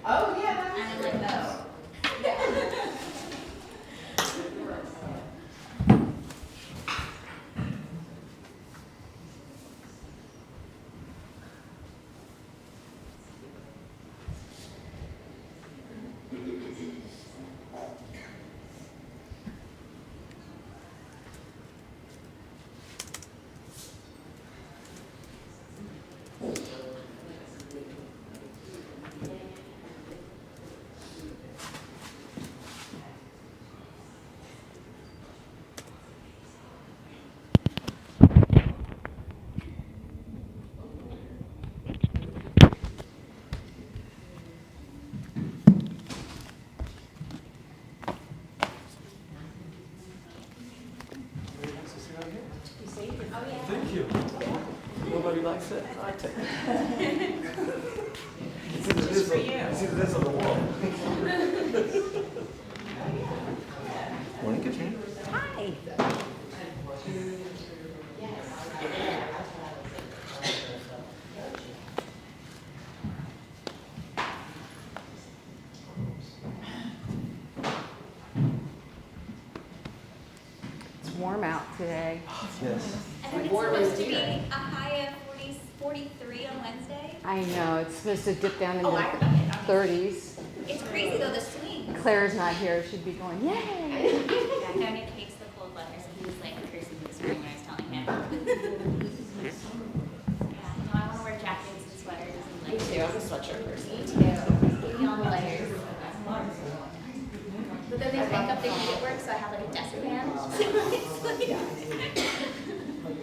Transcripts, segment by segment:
Oh, yeah, And I'm like, oh. Thank you. Nobody likes it. I take it. It's either this or the wall. Morning, Katrina. Hi. It's warm out today. Yes. And then it's supposed to be a high of 43 on Wednesday. I know, it's supposed to dip down into Oh, I forgot it. 30s. It's crazy though, the swing. Claire's not here, she'd be going, yay! Yeah, no, Nick hates the cold weather, so he was like cursing the spring when I was telling him. Yeah, no, I want to wear jackets and sweaters and like. Me too, I'm a sweatshirt person. Me too. Give me all the layers. But then they think up they heat at work, so I have like a desk fan. So it's like.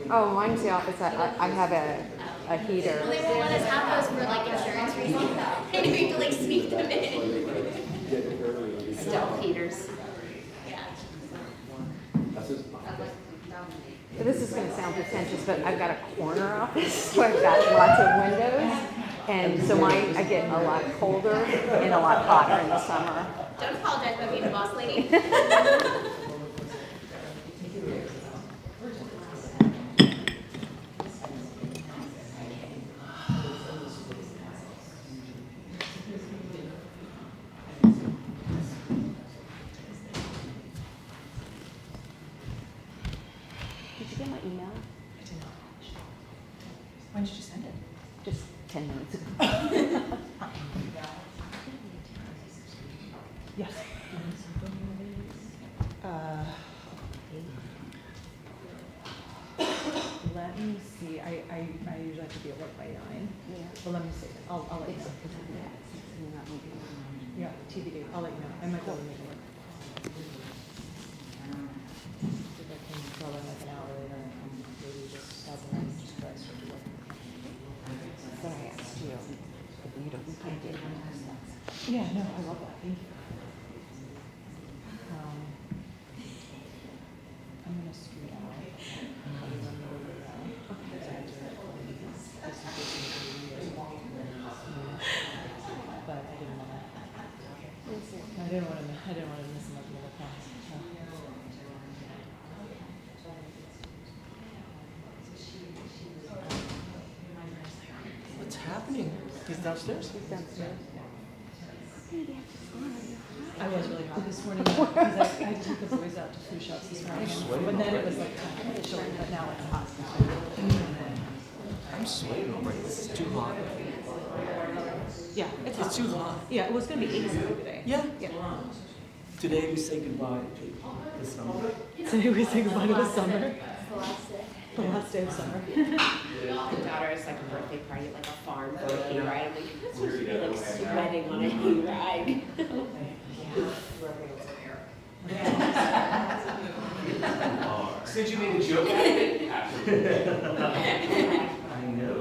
Oh, mine's the opposite. I have a heater. Well, they won't let us have those for like insurance reasons. And we have to like sneak them in. Stealth heaters. Yeah. But this is going to sound pretentious, but I've got a corner office, so I've got lots of windows. And so I get a lot colder and a lot hotter in the summer. Don't apologize about being a boss lady. Did you get my email? I did not. When did you send it? Just 10 minutes ago. Yes. Let me see. I usually have to be at work by 9. Yeah. But let me see. I'll let you know. Yeah, TBD. I'll let you know. I might be able to make it work. If I can go in like an hour later and maybe just stop and just try to start to work. But I asked you, you don't think I did one of those things. Yeah, no, I love that. Thank you. I'm gonna scoot out. I'll be running over now. Okay. So I have to just in case you need to but I didn't want to. I didn't want to miss him up in the class. So. What's happening? He's downstairs. He's downstairs. I was really hot this morning because I took the boys out to flu shots this morning. But then it was like chilly, but now it's hot. I'm sweating already. This is too hot. Yeah, It's too hot. Yeah, it was going to be 87 today. Yeah. Yeah. Today we say goodbye to the summer. Today we say goodbye to the summer. It's the last day. The last day of summer. My daughter has like a birthday party at like a farm for a hayride. I'm like, this was really like sweating on a hayride. Since you made a joke out of it. I know.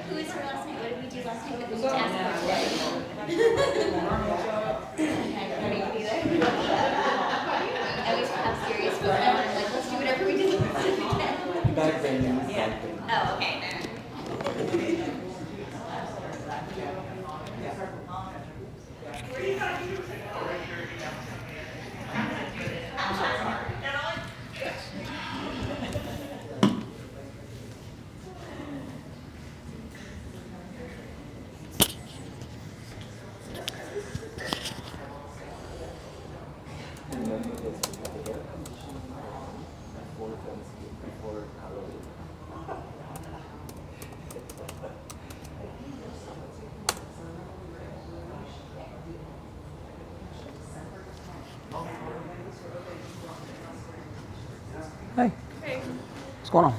Who is her last name? What did we do last night? We just asked for I always have serious with them. I'm like, let's do whatever we did last weekend. Back then, Yeah. Oh, okay, then. before Halloween. Hey. What's going on?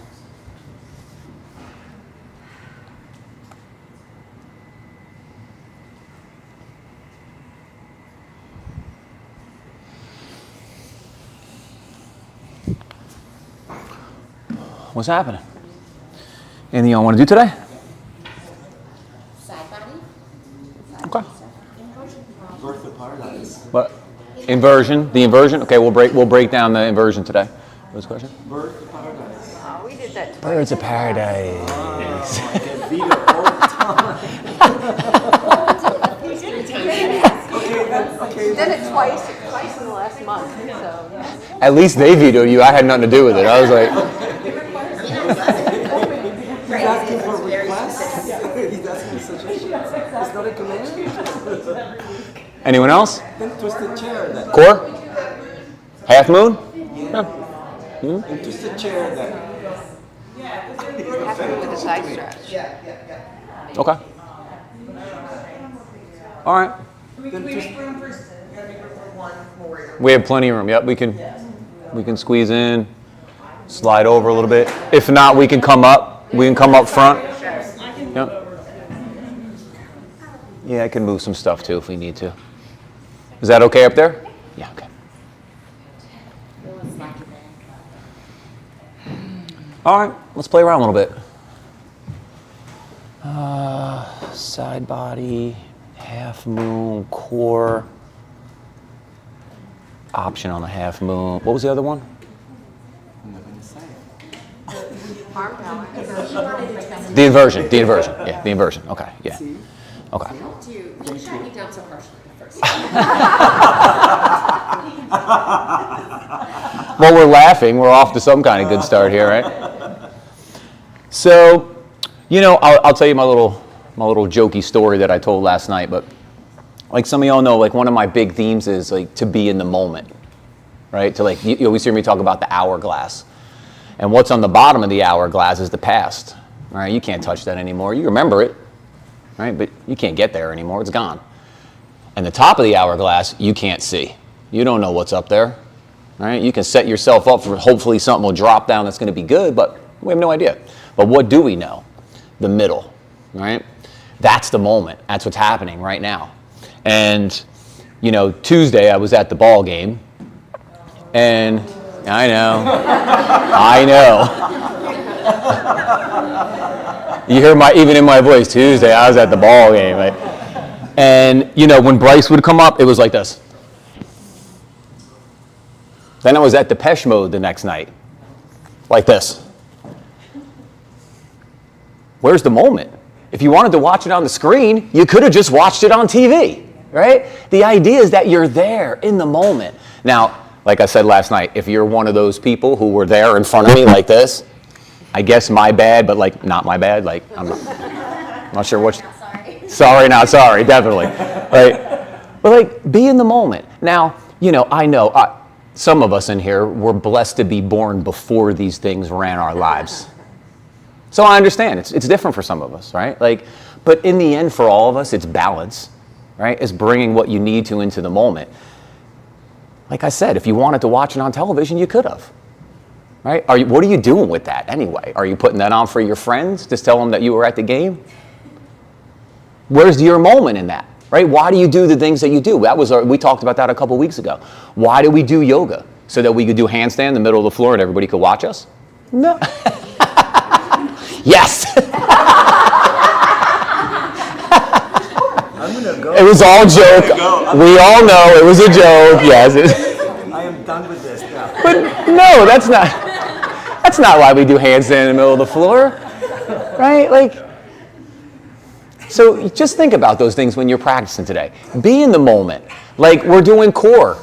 What's happening? Anything y'all want to do today? Side body. Okay. Birth of Paradise. What? Inversion. The inversion. Okay, we'll break down the inversion today. What's the question? Birth of Paradise. Oh, we did that. Birds of paradise. I get beat up all the time. We did it twice in the last month, so. At least they vetoed you. I had nothing to do with it. I was like, He's asking for requests. He's asking such a shit. It's not a command. anyone else? Then twist the chair. Then. Core? Half moon? And twist the chair. Then. Have to do with the side stretch. Okay. All right. We make room for, gotta make room for one more. We have plenty of room. Yep, we can squeeze in, slide over a little bit. If not, we can come up. We can come up front. Yep. Yeah, I can move some stuff too if we need to. Is that okay up there? Yeah, okay. All right, let's play around a little bit. Side body, half moon, core. Option on the half moon. What was the other one? I'm not gonna say it. Arm balance. The inversion. Yeah, the inversion. Okay, yeah. See? Okay. You shot me down so partially at first. Well, we're laughing. We're off to some kind of good start here, right? So, I'll tell you my little jokey story that I told last night, but like some of y'all know, like one of my big themes is like to be in the moment, right? To like, you always hear me talk about the hourglass. And what's on the bottom of the hourglass is the past, right? You can't touch that anymore. You remember it, right? But you can't get there anymore. It's gone. And the top of the hourglass, you can't see. You don't know what's up there, right? You can set yourself up for hopefully something will drop down that's going to be good, but we have no idea. But what do we know? The middle, right? That's the moment. That's what's happening right now. And, Tuesday I was at the ball game, and I know. You hear even in my voice, Tuesday I was at the ball game, right? And, when Bryce would come up, it was like this. Then I was at Depeche Mode the next night, like this. Where's the moment? If you wanted to watch it on the screen, you could have just watched it on TV, right? The idea is that you're there in the moment. Now, like I said last night, if you're one of those people who were there in front of me like this, I guess my bad, but like not my bad. Like I'm not sure what. Sorry, not sorry, definitely. Right? But like, be in the moment. Now, I know some of us in here were blessed to be born before these things ran our lives. So I understand it's different for some of us, right? Like, but in the end, for all of us, it's balance, right? It's bringing what you need to into the moment. Like I said, if you wanted to watch it on television, you could have, right? What are you doing with that anyway? Are you putting that on for your friends? Just tell them that you were at the game? Where's your moment in that, right? Why do you do the things that you do? We talked about that a couple weeks ago. Why do we do yoga? So that we could do handstand in the middle of the floor and everybody could watch us? No. Yes. I'm gonna go. It was all joke. We all know it was a joke. Yes. I am done with this now. But no, that's not why we do handstand in the middle of the floor, right? Like, so just think about those things when you're practicing today. Be in the moment. Like we're doing core.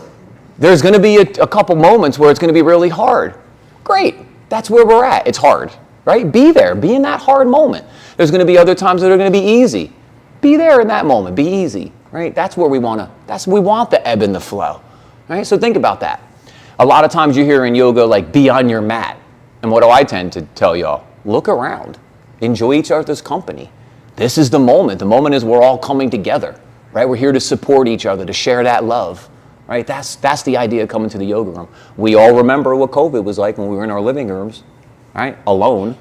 There's going to be a couple moments where it's going to be really hard. Great. That's where we're at. It's hard. Right? Be there. Be in that hard moment. There's going to be other times that are going to be easy. Be there in that moment. Be easy. Right? That's where we want the ebb and the flow. Right? So think about that. A lot of times you hear in yoga, like, be on your mat. And what do I tend to tell y'all? Look around. Enjoy each other's company. This is the moment. The moment is we're all coming together, right? We're here to support each other, to share that love, right? That's the idea of coming to the yoga room. We all remember what COVID was like when we were in our living rooms, right? Alone.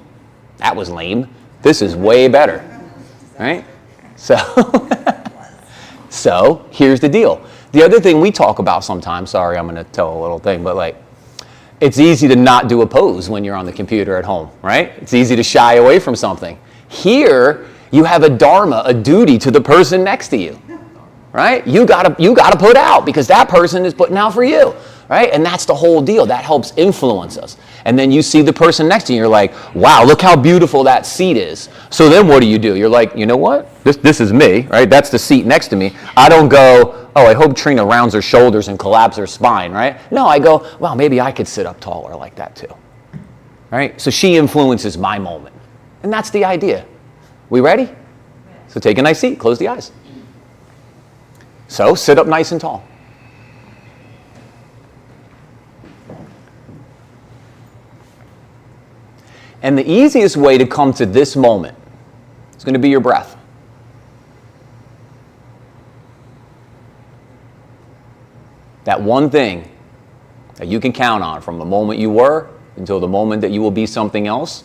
That was lame. This is way better, right? So, so here's the deal. The other thing we talk about sometimes, sorry, I'm going to tell a little thing, but like, it's easy to not do a pose when you're on the computer at home, right? It's easy to shy away from something. Here, you have a dharma, a duty to the person next to you, right? You gotta put out because that person is putting out for you, right? And that's the whole deal. That helps influence us. And then you see the person next to you, you're like, wow, look how beautiful that seat is. So then what do? You're like, you know what? This is me, right? That's the seat next to me. I don't go, oh, I hope Trina rounds her shoulders and collapses her spine, right? No, I go, well, maybe I could sit up taller like that too, right? So she influences my moment. And that's the idea. We ready? So take a nice seat, close the eyes. So sit up nice and tall. And the easiest way to come to this moment is going to be your breath. That one thing that you can count on from the moment you were until the moment that you will be something else,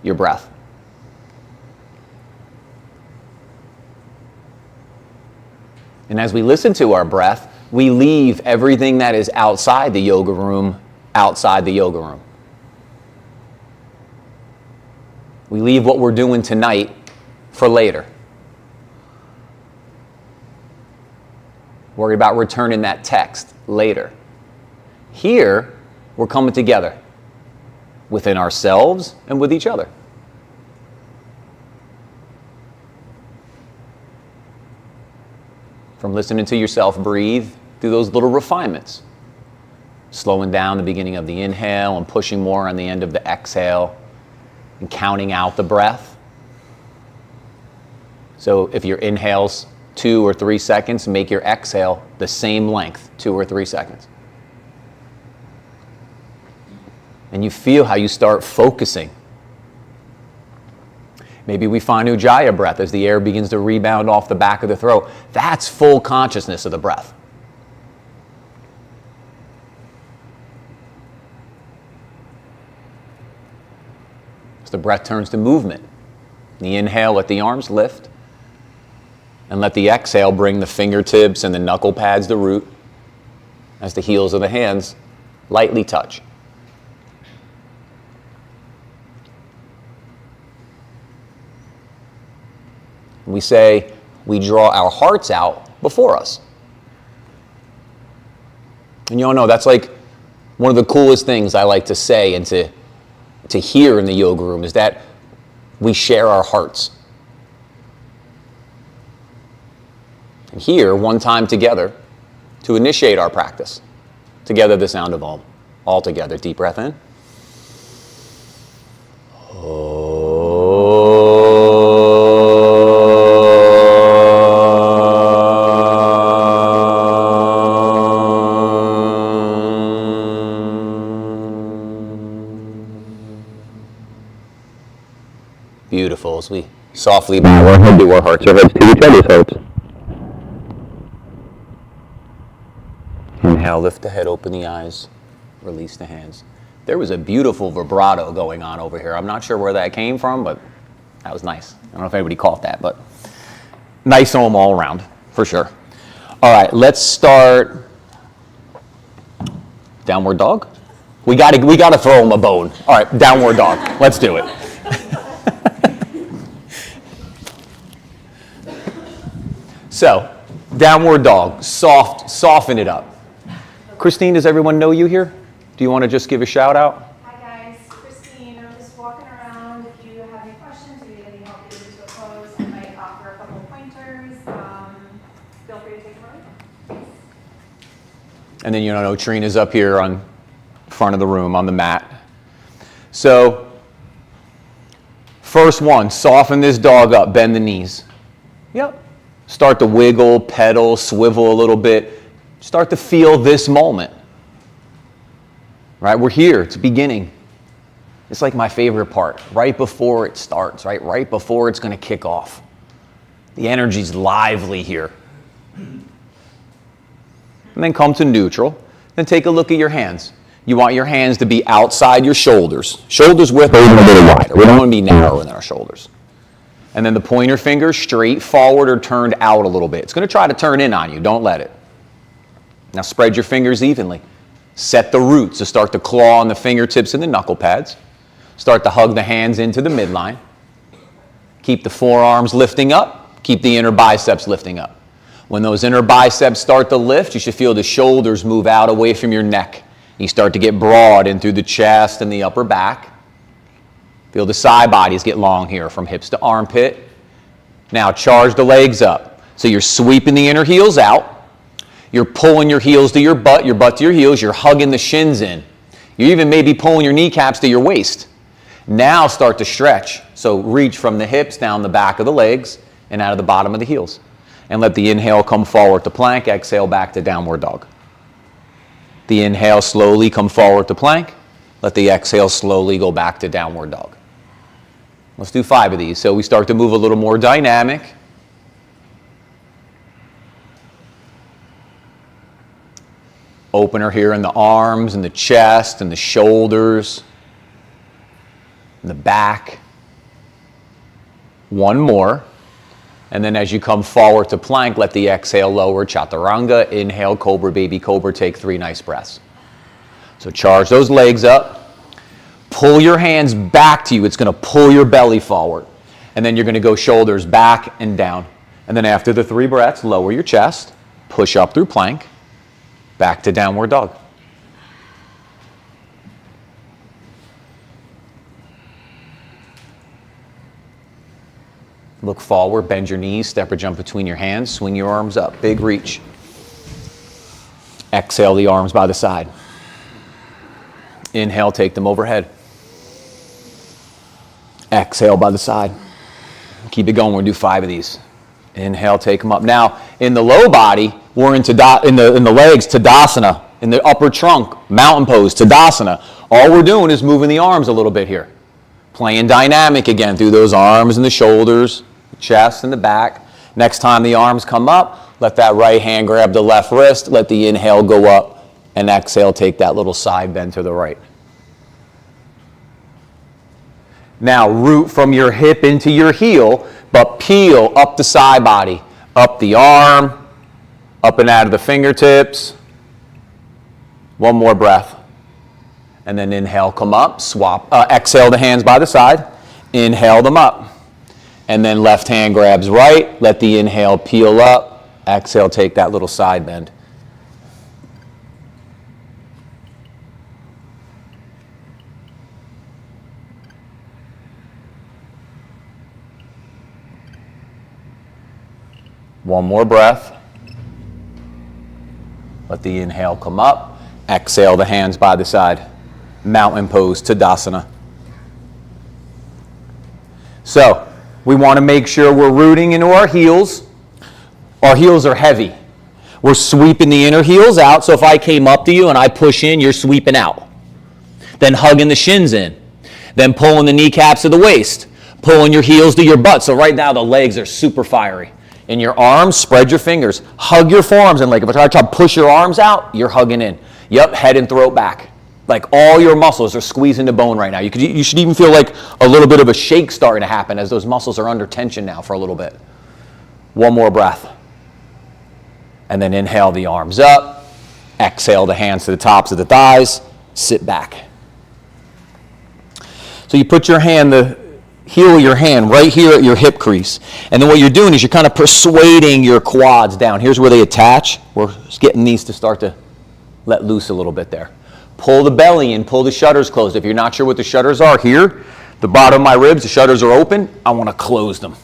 your breath. And as we listen to our breath, we leave everything that is outside the yoga room, outside the yoga room. We leave what we're doing tonight for later. Worry about returning that text later. Here, we're coming together within ourselves and with each other. From listening to yourself breathe through those little refinements. Slowing down the beginning of the inhale and pushing more on the end of the exhale and counting out the breath. So if your inhale's 2 or 3 seconds, make your exhale the same length, 2 or 3 seconds. And you feel how you start focusing. Maybe we find Ujjayi breath as the air begins to rebound off the back of the throat. That's full consciousness of the breath. As the breath turns to movement. The inhale, let the arms lift. And let the exhale bring the fingertips and the knuckle pads to root as the heels of the hands lightly touch. We say we draw our hearts out before us. And you all know that's like one of the coolest things I like to say and to hear in the yoga room is that we share our hearts. And here, one time together, to initiate our practice. Together, the sound of Om. All together, deep breath in. Beautiful. As we softly bow our head to our hearts, our heads to each other's hearts. Inhale, lift the head, open the eyes, release the hands. There was a beautiful vibrato going on over here. I'm not sure where that came from, but that was nice. I don't know if anybody caught that, but nice Om all around, for sure. All right, let's start downward dog. We gotta throw him a bone. All right, downward dog. Let's do it. So, downward dog, soften it up. Christine, does everyone know you here? Do you want to just give a shout out? Hi guys, Christine. I'm just walking around. If you have any questions or need any help getting into a pose, I might offer a couple pointers. Feel free to take a break. And then you know Trina's up here on front of the room on the mat. So, first one, soften this dog up, bend the knees. Yep. Start to wiggle, pedal, swivel a little bit. Start to feel this moment. Right? We're here. It's beginning. It's like my favorite part, right before it starts, right before it's going to kick off. The energy's lively here. And then come to neutral. Then take a look at your hands. You want your hands to be outside your shoulders. Shoulders width or even a little wider. We don't want to be narrower than our shoulders. And then the pointer finger straight forward or turned out a little bit. It's going to try to turn in on you. Don't let it. Now spread your fingers evenly. Set the roots to start to claw on the fingertips and the knuckle pads. Start to hug the hands into the midline. Keep the forearms lifting up. Keep the inner biceps lifting up. When those inner biceps start to lift, you should feel the shoulders move out away from your neck. You start to get broad in through the chest and the upper back. Feel the side bodies get long here from hips to armpit. Now charge the legs up. So you're sweeping the inner heels out. You're pulling your heels to your butt to your heels. You're hugging the shins in. You're even maybe pulling your kneecaps to your waist. Now start to stretch. So reach from the hips down the back of the legs and out of the bottom of the heels. And let the inhale come forward to plank. Exhale back to downward dog. The inhale slowly come forward to plank. Let the exhale slowly go back to downward dog. Let's do 5 of these. So we start to move a little more dynamic. Opener here in the arms and the chest and the shoulders and the back. 1 more. And then as you come forward to plank, let the exhale lower, chaturanga. Inhale, cobra, baby cobra. Take 3 nice breaths. So charge those legs up. Pull your hands back to you. It's going to pull your belly forward. And then you're going to go shoulders back and down. And then after the 3 breaths, lower your chest. Push up through plank. Back to downward dog. Look forward, bend your knees, step or jump between your hands, swing your arms up, big reach. Exhale the arms by the side. Inhale, take them overhead. Exhale by the side. Keep it going, we're gonna do 5 of these. Inhale, take them up. Now, in the low body, we're in the legs, Tadasana. In the upper trunk, mountain pose, Tadasana. All we're doing is moving the arms a little bit here. Playing dynamic again through those arms and the shoulders, the chest and the back. Next time the arms come up, let that right hand grab the left wrist, let the inhale go up, and exhale, take that little side bend to the right. Now root from your hip into your heel, but peel up the side body, up the arm, up and out of the fingertips. 1 more breath. And then inhale, come up, swap, exhale the hands by the side, inhale them up. And then left hand grabs right, let the inhale peel up, exhale, take that little side bend. One more breath. Let the inhale come up, exhale the hands by the side. Mountain pose, Tadasana. So, we want to make sure we're rooting into our heels. Our heels are heavy. We're sweeping the inner heels out, so if I came up to you and I push in, you're sweeping out. Then hugging the shins in. Then pulling the kneecaps to the waist. Pulling your heels to your butt. So right now the legs are super fiery. In your arms, spread your fingers. Hug your forearms in. Like if I try to push your arms out, you're hugging in. Yep, head and throat back. Like all your muscles are squeezing the bone right now. You should even feel like a little bit of a shake starting to happen as those muscles are under tension now for a little bit. 1 more breath. And then inhale the arms up. Exhale the hands to the tops of the thighs. Sit back. So you put your hand, the heel of your hand right here at your hip crease. And then what you're doing is you're kind of persuading your quads down. Here's where they attach. We're just getting these to start to let loose a little bit there. Pull the belly in, pull the shutters closed. If you're not sure what the shutters are, here, the bottom of my ribs, the shutters are open. I want to close them.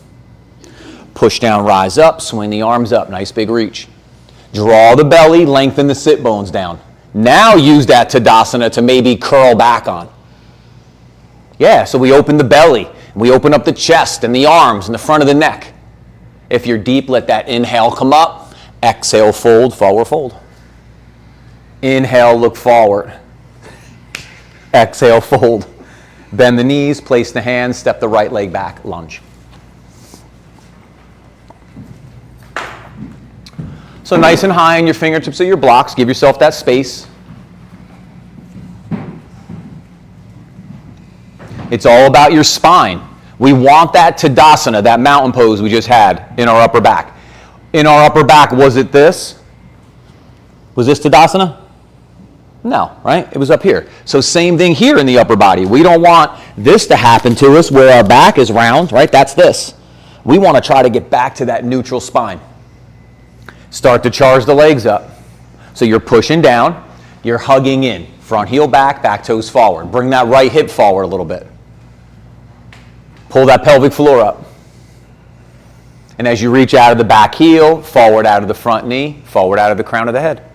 Push down, rise up, swing the arms up. Nice big reach. Draw the belly, lengthen the sit bones down. Now use that Tadasana to maybe curl back on. Yeah, so we open the belly. We open up the chest and the arms and the front of the neck. If you're deep, let that inhale come up. Exhale, fold, forward fold. Inhale, look forward. Exhale, fold. Bend the knees, place the hands, step the right leg back, lunge. So nice and high on your fingertips of your blocks. Give yourself that space. It's all about your spine. We want that Tadasana, that mountain pose we just had in our upper back. In our upper back, was it this? Was this Tadasana? No, right? It was up here. So same thing here in the upper body. We don't want this to happen to us where our back is round, right? That's this. We want to try to get back to that neutral spine. Start to charge the legs up. So you're pushing down, you're hugging in. Front heel back, back toes forward. Bring that right hip forward a little bit. Pull that pelvic floor up. And as you reach out of the back heel, forward out of the front knee, forward out of the crown of the head.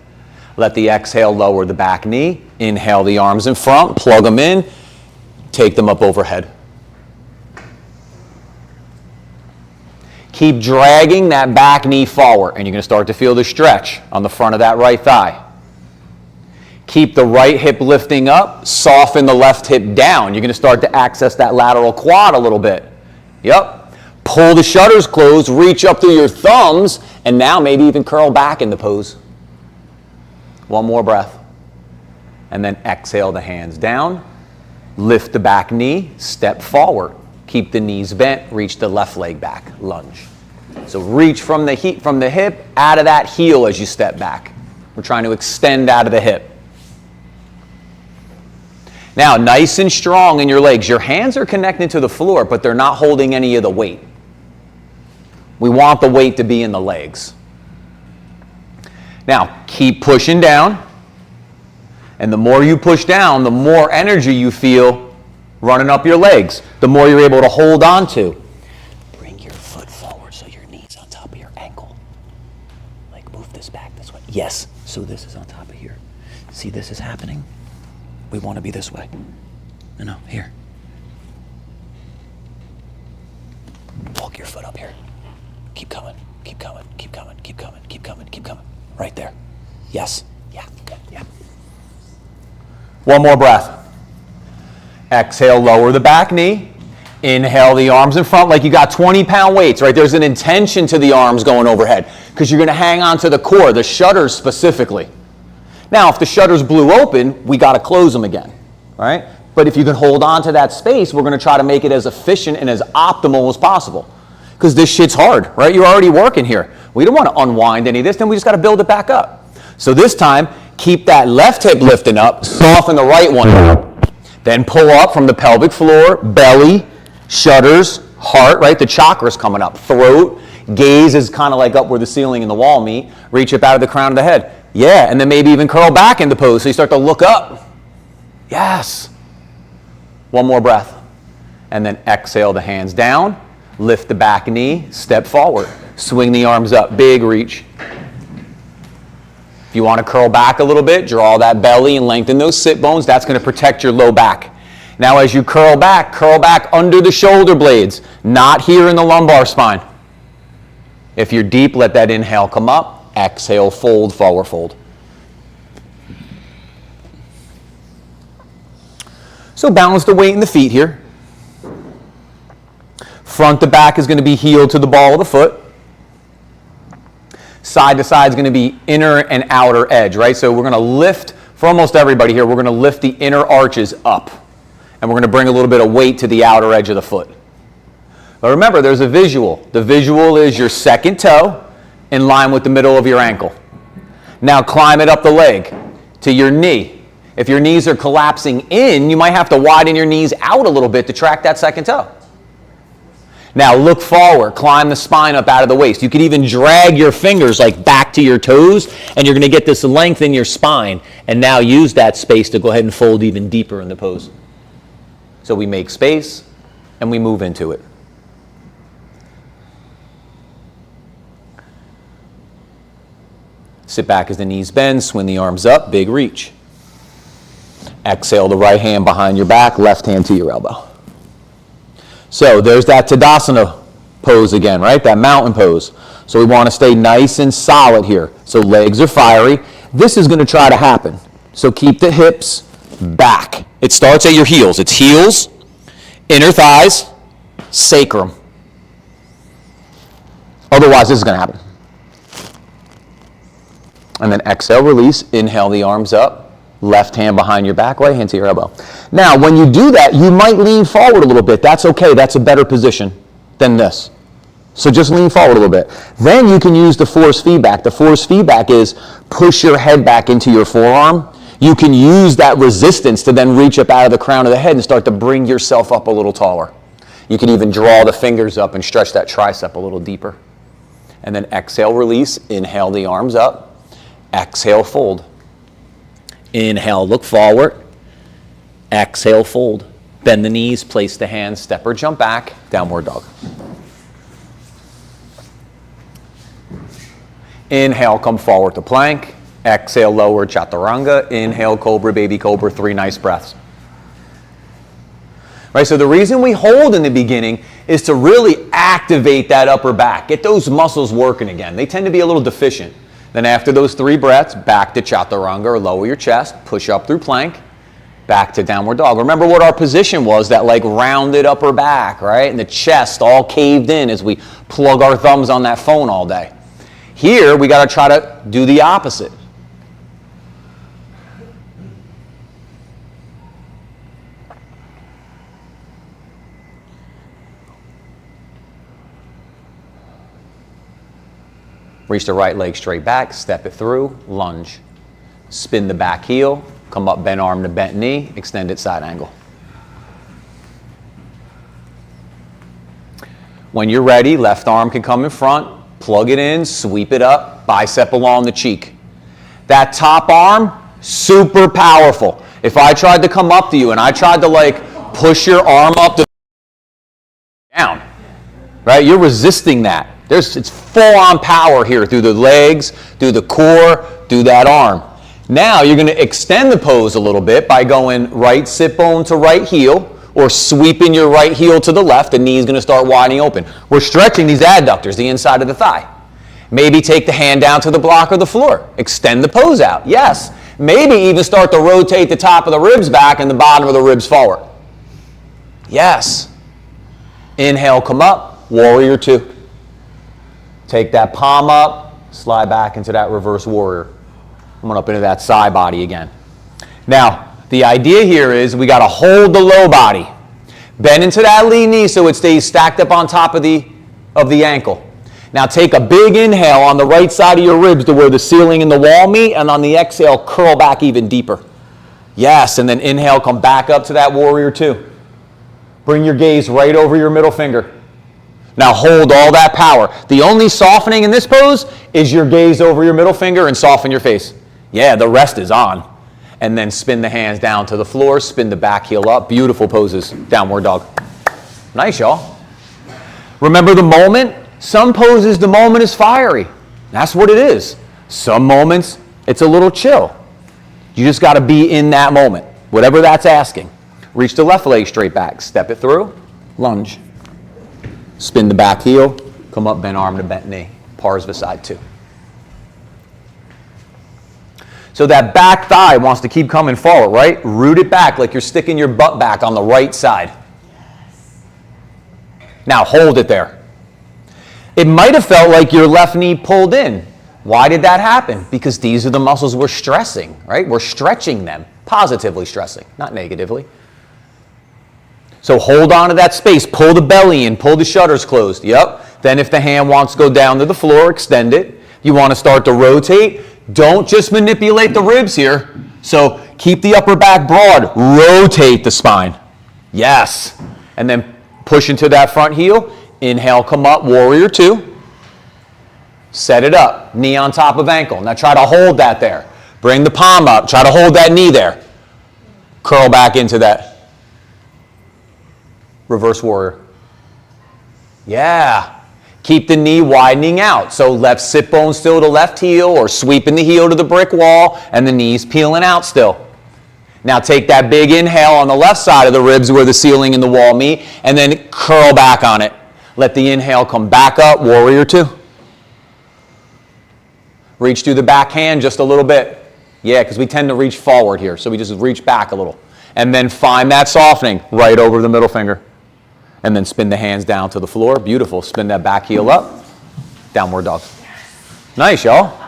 Let the exhale lower the back knee. Inhale the arms in front, plug them in, take them up overhead. Keep dragging that back knee forward, and you're going to start to feel the stretch on the front of that right thigh. Keep the right hip lifting up, soften the left hip down. You're going to start to access that lateral quad a little bit. Yep. Pull the shutters closed, reach up through your thumbs, and now maybe even curl back in the pose. One more breath. And then exhale the hands down. Lift the back knee, step forward. Keep the knees bent, reach the left leg back, lunge. So reach from the hip, out of that heel as you step back. We're trying to extend out of the hip. Now, nice and strong in your legs. Your hands are connected to the floor, but they're not holding any of the weight. We want the weight to be in the legs. Now, keep pushing down. And the more you push down, the more energy you feel running up your legs. The more you're able to hold on to. Bring your foot forward so your knee's on top of your ankle. Like move this back this way. Yes, so this is on top of here. See, this is happening. We want to be this way. No, here. Walk your foot up here. Keep coming, keep coming, keep coming, keep coming, keep coming, keep coming. Right there. Yes. Yeah. One more breath. Exhale, lower the back knee. Inhale the arms in front like you got 20-pound weights, right? There's an intention to the arms going overhead because you're going to hang on to the core, the shutters specifically. Now, if the shutters blew open, we got to close them again, right? But if you can hold on to that space, we're going to try to make it as efficient and as optimal as possible because this shit's hard, right? You're already working here. We don't want to unwind any of this, then we just got to build it back up. So this time, keep that left hip lifting up, soften the right one up. Then pull up from the pelvic floor, belly, shutters, heart, right? The chakras coming up, throat, gaze is kind of like up where the ceiling and the wall meet. Reach up out of the crown of the head. Yeah, and then maybe even curl back into pose so you start to look up. Yes. One more breath. And then exhale the hands down, lift the back knee, step forward. Swing the arms up, big reach. If you want to curl back a little bit, draw that belly and lengthen those sit bones. That's going to protect your low back. Now as you curl back under the shoulder blades, not here in the lumbar spine. If you're deep, let that inhale come up. Exhale, fold, forward fold. So balance the weight in the feet here. Front to back is going to be heel to the ball of the foot. Side to side is going to be inner and outer edge, right? So we're going to lift, for almost everybody here, we're going to lift the inner arches up. And we're going to bring a little bit of weight to the outer edge of the foot. But remember, there's a visual. The visual is your second toe in line with the middle of your ankle. Now climb it up the leg to your knee. If your knees are collapsing in, you might have to widen your knees out a little bit to track that second toe. Now look forward, climb the spine up out of the waist. You could even drag your fingers like back to your toes, and you're going to get this length in your spine. And now use that space to go ahead and fold even deeper in the pose. So we make space, and we move into it. Sit back as the knees bend, swing the arms up, big reach. Exhale the right hand behind your back, left hand to your elbow. So there's that Tadasana pose again, right? That mountain pose. So we want to stay nice and solid here. So legs are fiery. This is going to try to happen. So keep the hips back. It starts at your heels. It's heels, Inner thighs, sacrum. Otherwise, this is going to happen. And then exhale, release. Inhale the arms up. Left hand behind your back, right hand to your elbow. Now, when you do that, you might lean forward a little bit. That's okay. That's a better position than this. So just lean forward a little bit. Then you can use the force feedback. The force feedback is push your head back into your forearm. You can use that resistance to then reach up out of the crown of the head and start to bring yourself up a little taller. You can even draw the fingers up and stretch that tricep a little deeper. And then exhale, release. Inhale the arms up. Exhale, fold. Inhale, look forward. Exhale, fold. Bend the knees, place the hands, step or jump back, downward dog. Inhale, come forward to plank. Exhale, lower chaturanga. Inhale, cobra, baby cobra, 3 nice breaths. Right, so the reason we hold in the beginning is to really activate that upper back, get those muscles working again. They tend to be a little deficient. Then after those 3 breaths, back to chaturanga or lower your chest, push up through plank, back to downward dog. Remember what our position was, that like rounded upper back, right? And the chest all caved in as we plug our thumbs on that phone all day. Here, we got to try to do the opposite. Reach the right leg straight back, step it through, lunge. Spin the back heel, come up, bent arm to bent knee, extended side angle. When you're ready, left arm can come in front, plug it in, sweep it up, bicep along the cheek. That top arm, super powerful. If I tried to come up to you and I tried to like push your arm up to down, right? You're resisting that. It's full-on power here through the legs, through the core, through that arm. Now you're going to extend the pose a little bit by going right sit bone to right heel, or sweeping your right heel to the left. The knee is going to start widening open. We're stretching these adductors, the inside of the thigh. Maybe take the hand down to the block or the floor. Extend the pose out. Yes. Maybe even start to rotate the top of the ribs back and the bottom of the ribs forward. Yes. Inhale, come up, warrior 2. Take that palm up, slide back into that reverse warrior. I'm going up into that side body again. Now, the idea here is we got to hold the low body. Bend into that lean knee so it stays stacked up on top of the ankle. Now take a big inhale on the right side of your ribs to where the ceiling and the wall meet, and on the exhale, curl back even deeper. Yes, and then inhale, come back up to that warrior 2. Bring your gaze right over your middle finger. Now hold all that power. The only softening in this pose is your gaze over your middle finger and soften your face. Yeah, the rest is on. And then spin the hands down to the floor, spin the back heel up. Beautiful poses, downward dog. Nice, y'all. Remember the moment? Some poses, the moment is fiery. That's what it is. Some moments, it's a little chill. You just got to be in that moment, whatever that's asking. Reach the left leg straight back, step it through, lunge. Spin the back heel, come up, bent arm to bent knee. Parsva side 2. So that back thigh wants to keep coming forward, right? Root it back like you're sticking your butt back on the right side. Yes. Now hold it there. It might have felt like your left knee pulled in. Why did that happen? Because these are the muscles we're stressing, right? We're stretching them, positively stressing, not negatively. So hold on to that space, pull the belly in, pull the shutters closed. Yep. Then if the hand wants to go down to the floor, extend it. You want to start to rotate. Don't just manipulate the ribs here. So keep the upper back broad. Rotate the spine. Yes. And then push into that front heel. Inhale, come up, warrior 2. Set it up. Knee on top of ankle. Now try to hold that there. Bring the palm up. Try to hold that knee there. Curl back into that reverse warrior. Yeah. Keep the knee widening out. So left sit bone still to left heel, or sweeping the heel to the brick wall and the knees peeling out still. Now take that big inhale on the left side of the ribs where the ceiling and the wall meet, and then curl back on it. Let the inhale come back up, warrior 2. Reach through the back hand just a little bit. Yeah, because we tend to reach forward here, so we just reach back a little. And then find that softening right over the middle finger. And then spin the hands down to the floor. Beautiful. Spin that back heel up. Downward dog. Nice, y'all.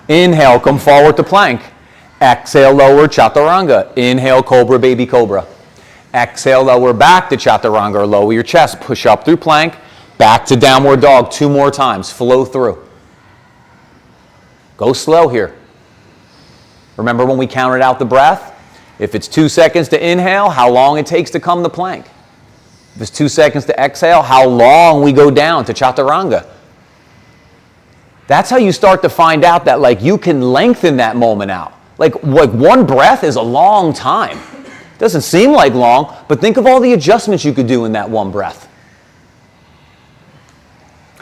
Inhale, come forward to plank. Exhale, lower, chaturanga. Inhale, cobra, baby cobra. Exhale, lower back to chaturanga or lower your chest. Push up through plank. Back to downward dog 2 more times. Flow through. Go slow here. Remember when we counted out the breath? If it's 2 seconds to inhale, how long it takes to come to plank. If it's 2 seconds to exhale, how long we go down to chaturanga. That's how you start to find out that like you can lengthen that moment out. Like 1 breath is a long time. Doesn't seem like long, but think of all the adjustments you could do in that 1 breath.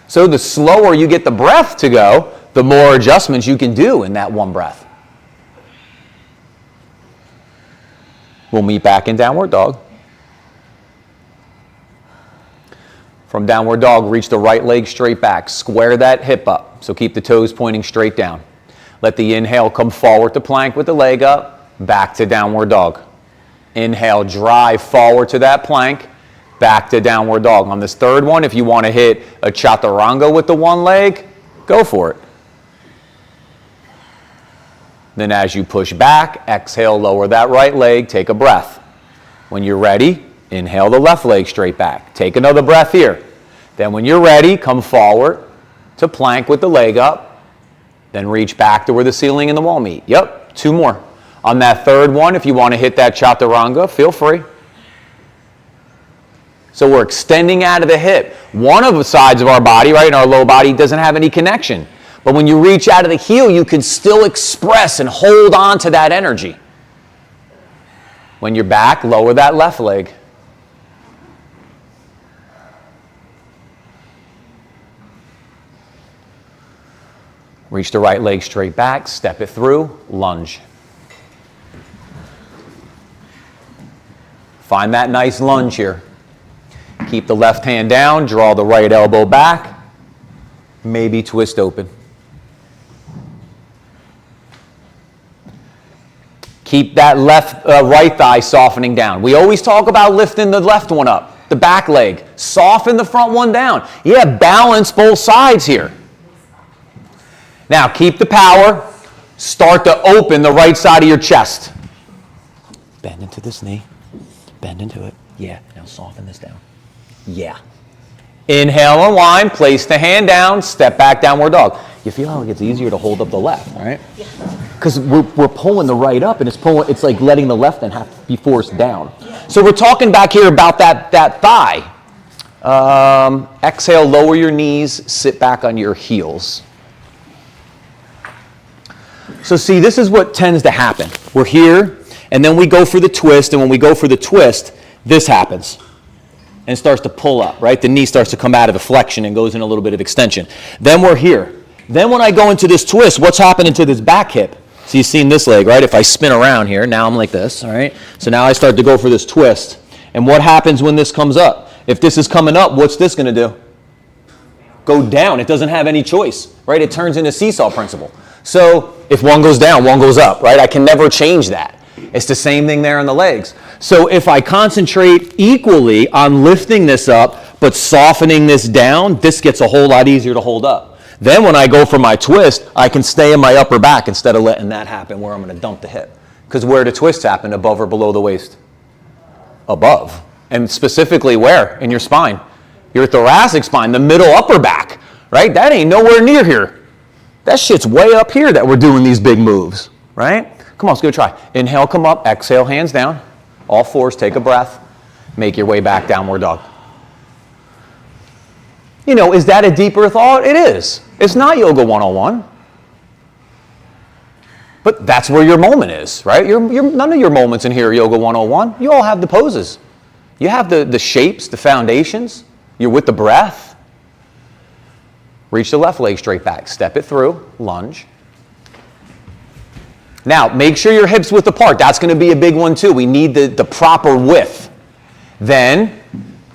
So the slower you get the breath to go, the more adjustments you can do in that 1 breath. We'll meet back in downward dog. From downward dog, reach the right leg straight back. Square that hip up, so keep the toes pointing straight down. Let the inhale come forward to plank with the leg up, back to downward dog. Inhale, drive forward to that plank, back to downward dog. On this third one, if you want to hit a chaturanga with the 1 leg, go for it. Then as you push back, exhale, lower that right leg, take a breath. When you're ready, inhale the left leg straight back. Take another breath here. Then when you're ready, come forward to plank with the leg up. Then reach back to where the ceiling and the wall meet. Yep, 2 more. On that third one, if you want to hit that chaturanga, feel free. So we're extending out of the hip. One of the sides of our body, right, in our low body, doesn't have any connection. But when you reach out of the heel, you can still express and hold on to that energy. When you're back, lower that left leg. Reach the right leg straight back, step it through, lunge. Find that nice lunge here. Keep the left hand down, draw the right elbow back, maybe twist open. Keep that right thigh softening down. We always talk about lifting the left one up, the back leg. Soften the front one down. Yeah, balance both sides here. Now keep the power. Start to open the right side of your chest. Bend into this knee. Bend into it. Yeah, now soften this down. Yeah. Inhale, unwind, place the hand down, step back, downward dog. You feel how it gets easier to hold up the left, right? Because we're pulling the right up, and it's like letting the left then have to be forced down. So we're talking back here about that thigh. Exhale, lower your knees, sit back on your heels. So see, this is what tends to happen. We're here, and then we go for the twist, and when we go for the twist, this happens. And it starts to pull up, right? The knee starts to come out of the flexion and goes in a little bit of extension. Then we're here. Then when I go into this twist, what's happening to this back hip? So you've seen this leg, right? If I spin around here, now I'm like this, all right? So now I start to go for this twist. And what happens when this comes up? If this is coming up, what's this going to do? Go down. It doesn't have any choice, right? It turns into seesaw principle. So if one goes down, one goes up, right? I can never change that. It's the same thing there on the legs. So if I concentrate equally on lifting this up, but softening this down, this gets a whole lot easier to hold up. Then when I go for my twist, I can stay in my upper back instead of letting that happen where I'm going to dump the hip. Because where do twists happen? Above or below the waist? Above. And specifically where? In your spine. Your thoracic spine, the middle upper back, right? That ain't nowhere near here. That shit's way up here that we're doing these big moves, right? Come on, let's give it a try. Inhale, come up, exhale, hands down. All fours, take a breath. Make your way back, downward dog. You know, is that a deeper thought? It is. It's not Yoga 101. But that's where your moment is, right? None of your moments in here are Yoga 101. You all have the poses. You have the shapes, the foundations. You're with the breath. Reach the left leg straight back. Step it through. Lunge. Now, make sure your hips width apart. That's going to be a big one too. We need the proper width. Then,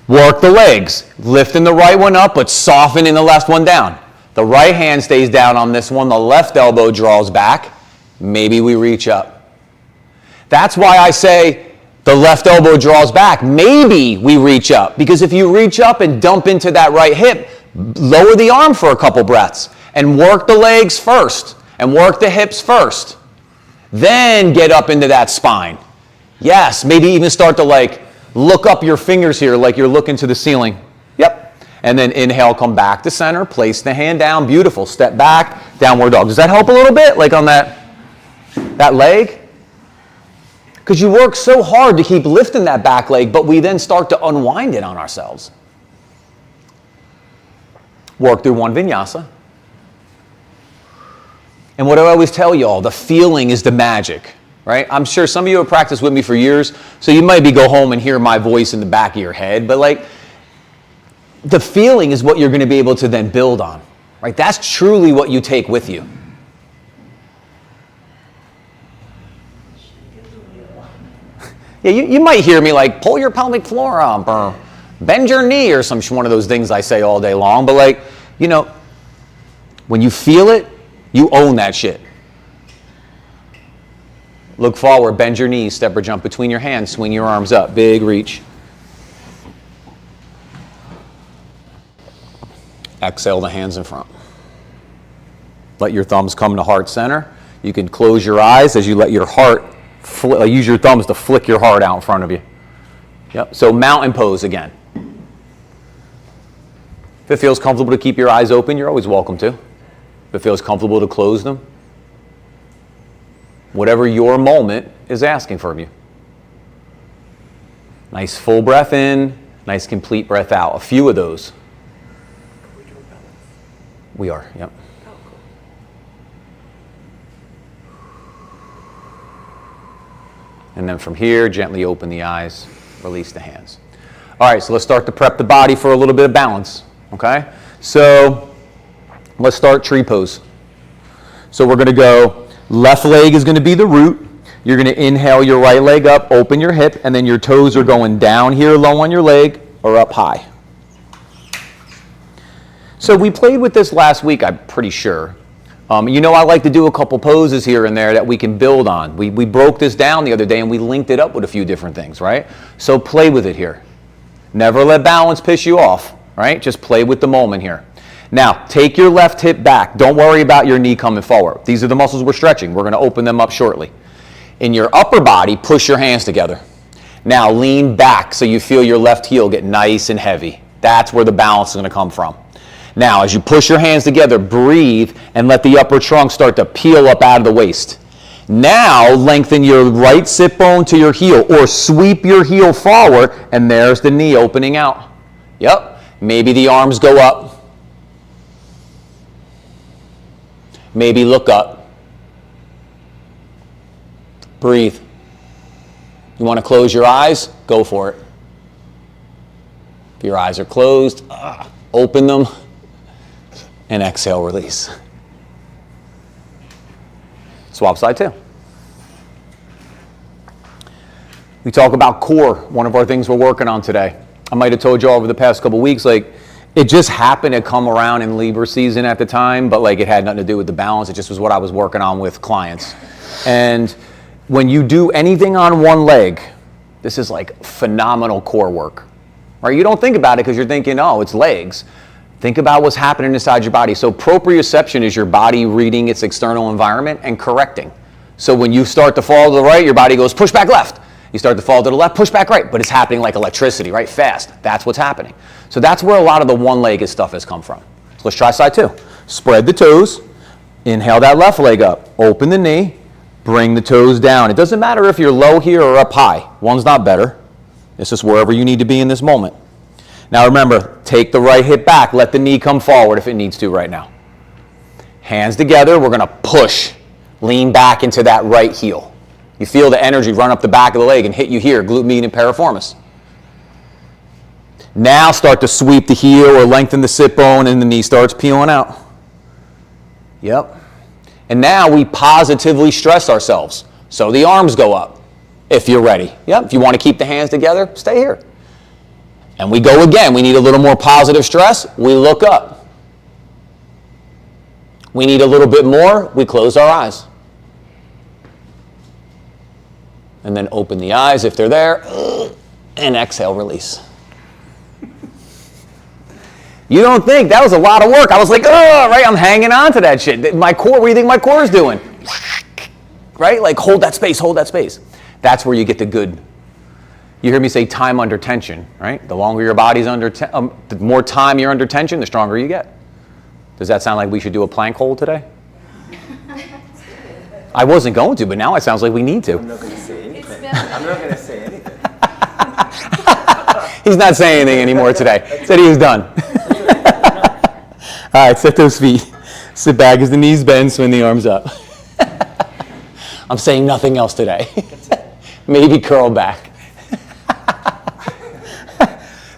work the legs. Lifting the right one up, but softening the left one down. The right hand stays down on this one. The left elbow draws back. Maybe we reach up. That's why I say The left elbow draws back. Maybe we reach up, because if you reach up and dump into that right hip, lower the arm for a couple breaths and work the legs first and work the hips first. Then get up into that spine. Yes, maybe even start to like look up your fingers here like you're looking to the ceiling. Yep. And then inhale, come back to center, place the hand down. Beautiful. Step back, downward dog. Does that help a little bit? Like on that leg? Because you work so hard to keep lifting that back leg, but we then start to unwind it on ourselves. Work through one vinyasa. And what I always tell y'all, the feeling is the magic, right? I'm sure some of you have practiced with me for years, so you might go home and hear my voice in the back of your head, but like, the feeling is what you're going to be able to then build on, right? That's truly what you take with you. Yeah, you might hear me like, pull your pelvic floor up, or bend your knee, or one of those things I say all day long. But like, you know, when you feel it, you own that shit. Look forward, bend your knees, step or jump between your hands, swing your arms up, big reach. Exhale the hands in front. Let your thumbs come to heart center. You can close your eyes as you let your heart use your thumbs to flick your heart out in front of you. Yep. So mountain pose again. If it feels comfortable to keep your eyes open, you're always welcome to. If it feels comfortable to close them, whatever your moment is asking from you. Nice full breath in, nice complete breath out. A few of those. We are, yep. And then from here, gently open the eyes, release the hands. All right, so let's start to prep the body for a little bit of balance, okay? So let's start tree pose. So we're gonna go, left leg is gonna be the root. You're gonna inhale your right leg up, open your hip, and then your toes are going down here low on your leg or up high. So we played with this last week, I'm pretty sure. You know, I like to do a couple poses here and there that we can build on. We broke this down the other day and we linked it up with a few different things, right? So play with it here. Never let balance piss you off, right? Just play with the moment here. Now, take your left hip back. Don't worry about your knee coming forward. These are the muscles we're stretching. We're going to open them up shortly. In your upper body, push your hands together. Now, lean back so you feel your left heel get nice and heavy. That's where the balance is going to come from. Now, as you push your hands together, breathe and let the upper trunk start to peel up out of the waist. Now, lengthen your right sit bone to your heel or sweep your heel forward, and there's the knee opening out. Yep. Maybe the arms go up. Maybe look up. Breathe. You want to close your eyes? Go for it. If your eyes are closed, open them. And exhale, release. Swap side two. We talk about core, one of our things we're working on today. I might have told you all over the past couple weeks, like, it just happened to come around in Libra season at the time, but like it had nothing to do with the balance. It just was what I was working on with clients. And when you do anything on one leg, this is like phenomenal core work, right? You don't think about it because you're thinking, oh, it's legs. Think about what's happening inside your body. So proprioception is your body reading its external environment and correcting. So when you start to fall to the right, your body goes, push back left. You start to fall to the left, push back right. But it's happening like electricity, right? Fast. That's what's happening. So that's where a lot of the one-legged stuff has come from. So let's try side two. Spread the toes. Inhale that left leg up. Open the knee. Bring the toes down. It doesn't matter if you're low here or up high. One's not better. It's just wherever you need to be in this moment. Now remember, take the right hip back. Let the knee come forward if it needs to right now. Hands together. We're going to push. Lean back into that right heel. You feel the energy run up the back of the leg and hit you here, glute median piriformis. Now start to sweep the heel or lengthen the sit bone and the knee starts peeling out. Yep. And now we positively stress ourselves. So the arms go up if you're ready. Yep. If you want to keep the hands together, stay here. And we go again. We need a little more positive stress. We look up. We need a little bit more. We close our eyes. And then open the eyes if they're there. And exhale, release. You don't think that was a lot of work. I was like, oh, right, I'm hanging on to that shit. My core, what do you think my core is doing? Right? Like, hold that space, hold that space. That's where you get the good. You hear me say time under tension, right? The longer your body's under, the more time you're under tension, the stronger you get. Does that sound like we should do a plank hold today? I wasn't going to, but now it sounds like we need to. I'm not going to say anything. I'm not going to say anything. He's not saying anything anymore today. Said he was done. All right, set those feet. Sit back as the knees bend, swing the arms up. I'm saying nothing else today. Maybe curl back.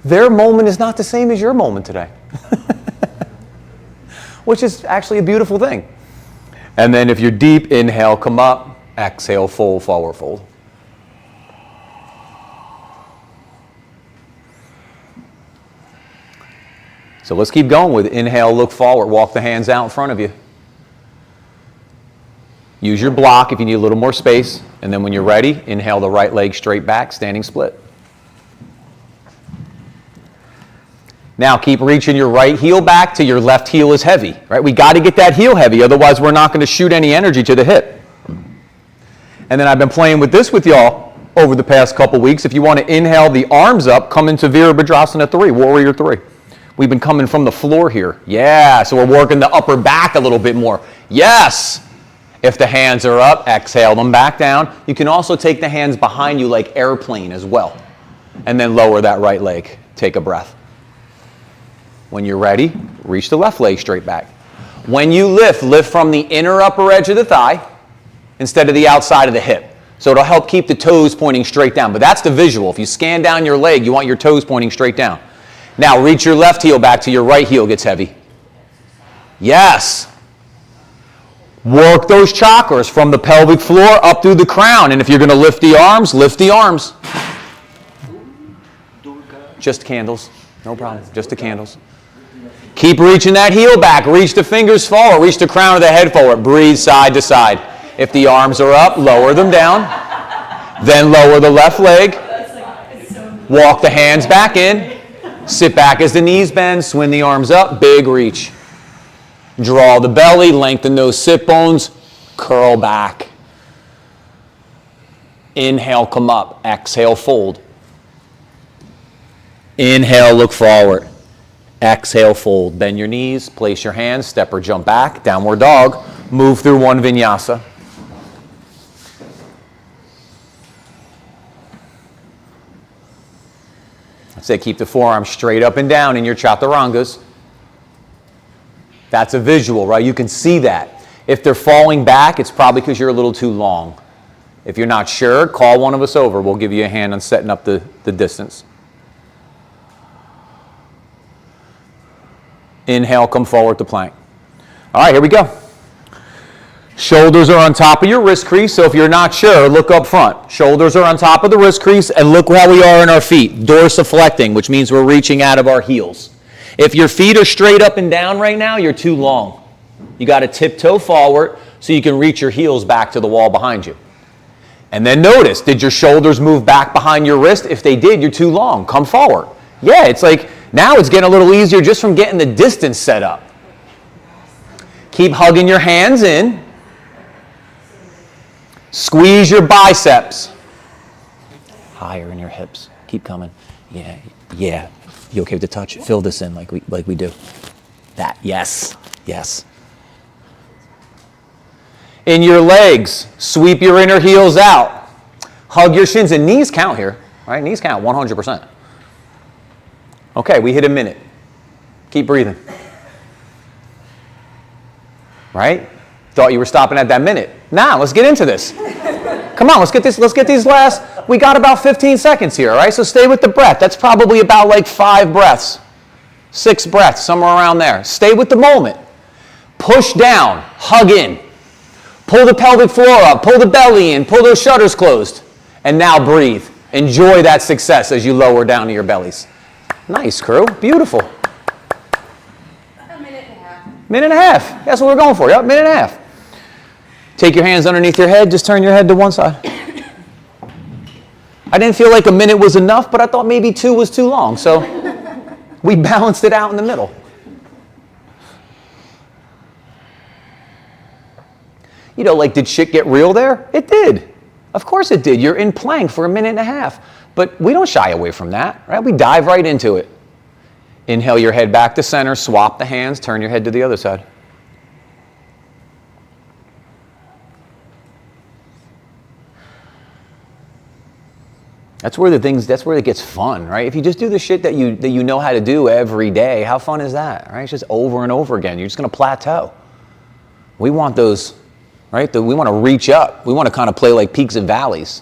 Their moment is not the same as your moment today. Which is actually a beautiful thing. And then if you're deep, inhale, come up. Exhale, fold, forward fold. So let's keep going with inhale, look forward, walk the hands out in front of you. Use your block if you need a little more space. And then when you're ready, inhale the right leg straight back, standing split. Now keep reaching your right heel back till your left heel is heavy. Right? We got to get that heel heavy, otherwise we're not going to shoot any energy to the hip. And then I've been playing with this with y'all over the past couple weeks. If you want to inhale the arms up, come into Virabhadrasana 3, Warrior 3. We've been coming from the floor here. Yeah, so we're working the upper back a little bit more. Yes! If the hands are up, exhale them back down. You can also take the hands behind you like airplane as well. And then lower that right leg. Take a breath. When you're ready, reach the left leg straight back. When you lift, lift from the inner upper edge of the thigh instead of the outside of the hip. So it'll help keep the toes pointing straight down. But that's the visual. If you scan down your leg, you want your toes pointing straight down. Now reach your left heel back till your right heel gets heavy. Yes. Work those chakras from the pelvic floor up through the crown. And if you're going to lift the arms, lift the arms. Just candles. No problem. Just the candles. Keep reaching that heel back. Reach the fingers forward. Reach the crown of the head forward. Breathe side to side. If the arms are up, lower them down. Then lower the left leg. Walk the hands back in. Sit back as the knees bend. Swing the arms up. Big reach. Draw the belly. Lengthen those sit bones. Curl back. Inhale, come up. Exhale, fold. Inhale, look forward. Exhale, fold. Bend your knees. Place your hands. Step or jump back. Downward dog. Move through one vinyasa. Say keep the forearms straight up and down in your chaturangas. That's a visual, right? You can see that. If they're falling back, it's probably because you're a little too long. If you're not sure, call one of us over. We'll give you a hand on setting up the distance. Inhale, come forward to plank. All right, here we go. Shoulders are on top of your wrist crease, so if you're not sure, look up front. Shoulders are on top of the wrist crease, and look how we are in our feet. Dorsiflecting, which means we're reaching out of our heels. If your feet are straight up and down right now, you're too long. You got to tiptoe forward so you can reach your heels back to the wall behind you. And then notice, did your shoulders move back behind your wrist? If they did, you're too long. Come forward. Yeah, it's like now it's getting a little easier just from getting the distance set up. Keep hugging your hands in. Squeeze your biceps. Higher in your hips. Keep coming. Yeah, yeah. You okay with the touch? Fill this in like we do. That, yes, yes. In your legs, sweep your inner heels out. Hug your shins, and knees count here, right? Knees count 100%. Okay, we hit a minute. Keep breathing. Right? Thought you were stopping at that minute. Now, let's get into this. Come on, let's get these last, we got about 15 seconds here, all right? So stay with the breath. That's probably about like 5 breaths, 6 breaths, somewhere around there. Stay with the moment. Push down, hug in. Pull the pelvic floor up, pull the belly in, pull those shutters closed. And now breathe. Enjoy that success as you lower down to your bellies. Nice, crew. Beautiful. A minute and a half. Minute and a half. That's what we're going for. Yep, minute and a half. Take your hands underneath your head. Just turn your head to one side. I didn't feel like a minute was enough, but I thought maybe 2 was too long. So we balanced it out in the middle. You know, like, did shit get real there? It did. Of course it did. You're in plank for 1.5 minutes. But we don't shy away from that, right? We dive right into it. Inhale your head back to center, swap the hands, turn your head to the other side. That's where it gets fun, right? If you just do the shit that you know how to do every day, how fun is that, right? It's just over and over again. You're just going to plateau. We want those, right? We want to reach up. We want to kind of play like peaks and valleys.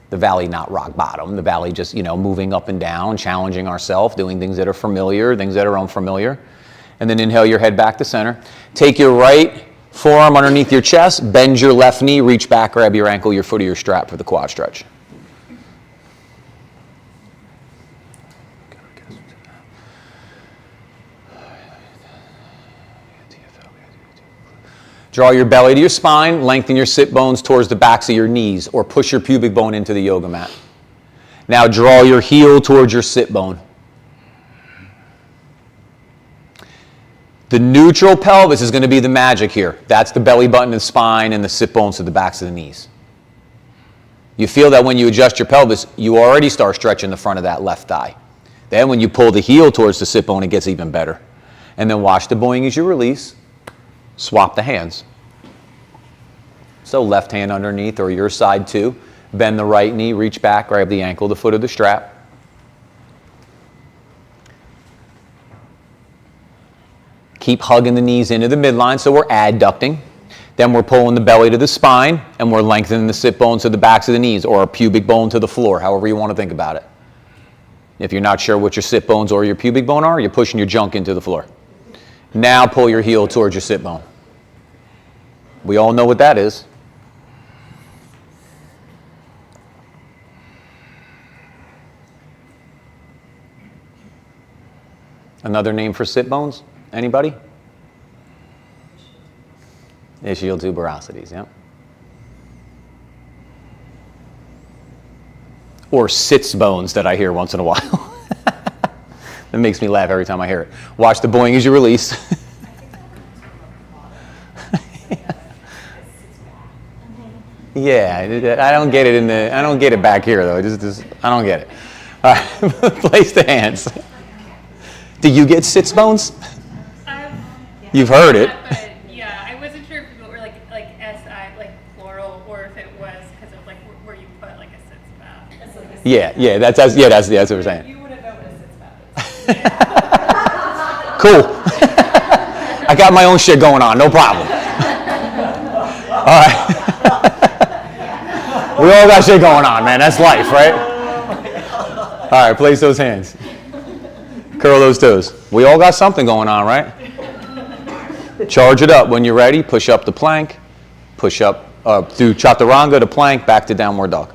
The valley not rock bottom. The valley just, moving up and down, challenging ourselves, doing things that are familiar, things that are unfamiliar. And then inhale your head back to center. Take your right forearm underneath your chest, bend your left knee, reach back, grab your ankle, your foot, or your strap for the quad stretch. Draw your belly to your spine, lengthen your sit bones towards the backs of your knees, or push your pubic bone into the yoga mat. Now draw your heel towards your sit bone. The neutral pelvis is going to be the magic here. That's the belly button and spine and the sit bones to the backs of the knees. You feel that when you adjust your pelvis, you already start stretching the front of that left thigh. Then when you pull the heel towards the sit bone, it gets even better. And then watch the boing as you release. Swap the hands. So left hand underneath or your side too. Bend the right knee, reach back, grab the ankle, the foot, or the strap. Keep hugging the knees into the midline, so we're adducting. Then we're pulling the belly to the spine, and we're lengthening the sit bones to the backs of the knees, or a pubic bone to the floor, however you want to think about it. If you're not sure what your sit bones or your pubic bone are, you're pushing your junk into the floor. Now pull your heel towards your sit bone. We all know what that is. Another name for sit bones? Anybody? Ischial tuberosities, yeah. Or sits bones that I hear once in a while. That makes me laugh every time I hear it. Watch the boing as you release. Yeah, I don't get it I don't get it back here though. I don't get it. All right, place the hands. Do you get sits bones? You've heard it. But yeah, I wasn't sure if it were like SI, like plural, or if it was because of like where you put like a sits bath. Yeah, that's what we're saying. You would have known what a sits bath is. Cool. I got my own shit going on, no problem. All right. We all got shit going on, man. That's life, right? All right, place those hands. Curl those toes. We all got something going on, right? Charge it up. When you're ready, push up to plank. Push up through chaturanga to plank, back to downward dog.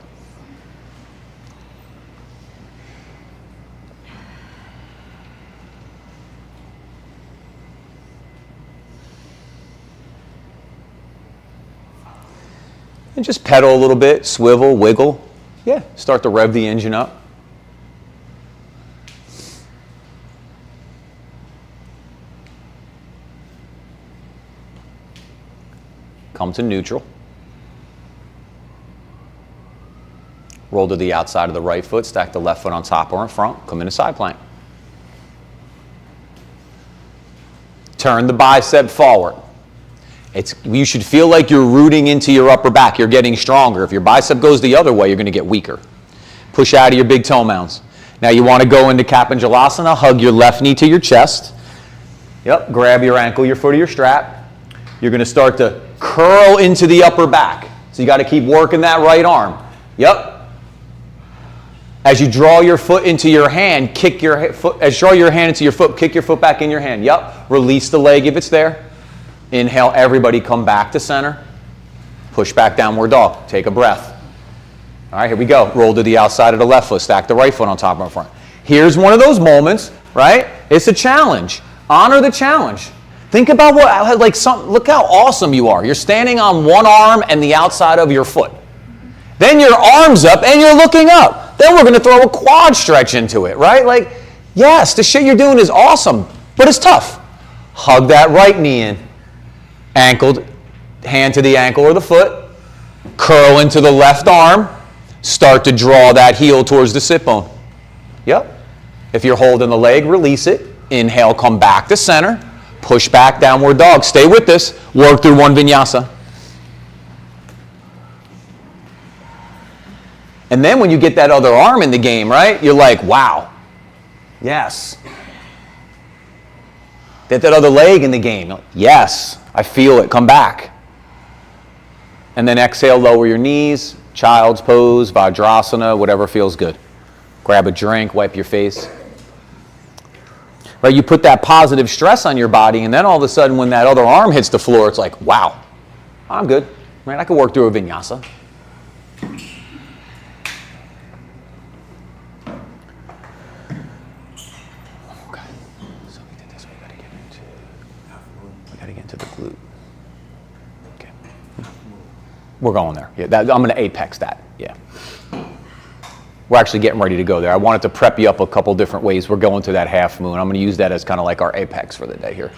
And just pedal a little bit, swivel, wiggle. Yeah, start to rev the engine up. Come to neutral. Roll to the outside of the right foot, stack the left foot on top or in front, come into side plank. Turn the bicep forward. You should feel like you're rooting into your upper back. You're getting stronger. If your bicep goes the other way, you're going to get weaker. Push out of your big toe mounds. Now you want to go into Kapanjalasana, hug your left knee to your chest. Yep, grab your ankle, your foot, or your strap. You're going to start to curl into the upper back. So you got to keep working that right arm. Yep. As you draw your foot into your hand, kick your foot. As you draw your hand into your foot, kick your foot back in your hand. Yep. Release the leg if it's there. Inhale, everybody come back to center. Push back, downward dog. Take a breath. All right, here we go. Roll to the outside of the left foot. Stack the right foot on top of the front. Here's one of those moments, right? It's a challenge. Honor the challenge. Think about look how awesome you are. You're standing on one arm and the outside of your foot. Then your arms up and you're looking up. Then we're going to throw a quad stretch into it, right? Like, yes, the shit you're doing is awesome, but it's tough. Hug that right knee in. Ankle, hand to the ankle or the foot. Curl into the left arm. Start to draw that heel towards the sit bone. Yep. If you're holding the leg, release it. Inhale, come back to center. Push back, downward dog. Stay with this. Work through one vinyasa. And then when you get that other arm in the game, right, you're like, wow, yes. Get that other leg in the game. Yes, I feel it. Come back. And then exhale, lower your knees. Child's pose, Vajrasana, whatever feels good. Grab a drink, wipe your face. Right, you put that positive stress on your body, and then all of a sudden when that other arm hits the floor, it's like, wow, I'm good. Right, I can work through a vinyasa. Okay, so we did this, we gotta get into the glute. Okay. We're going there. Yeah, I'm gonna apex that, yeah. We're actually getting ready to go there. I wanted to prep you up a couple different ways. We're going to that half moon. I'm going to use that as kind of like our apex for the day here.